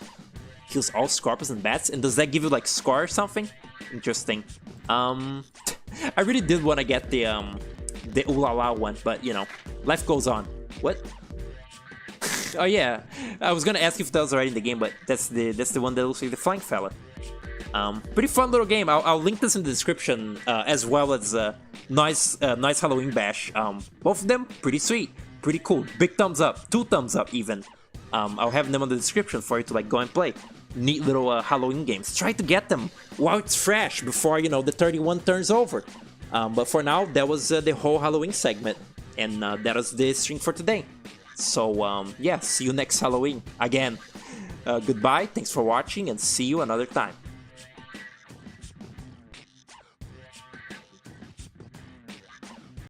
Speaker 1: Kills all scorpions and bats, and does that give you like score or something? Interesting. I really did want to get the Woaow one, but you know, life goes on. What? Oh yeah, I was gonna ask if that was already in the game, but that's the one that looks like the flying fella. Pretty fun little game. I'll link this in the description, as well as nice Halloween bash. Both of them pretty sweet, pretty cool. Big thumbs up, 2 thumbs up even. I'll have them on the description for you to like go and play. Neat little Halloween games. Try to get them while it's fresh before, you know, the 31 turns over. But for now, that was the whole Halloween segment, and that was the stream for today. So yeah, see you next Halloween again. Goodbye, thanks for watching, and see you another time.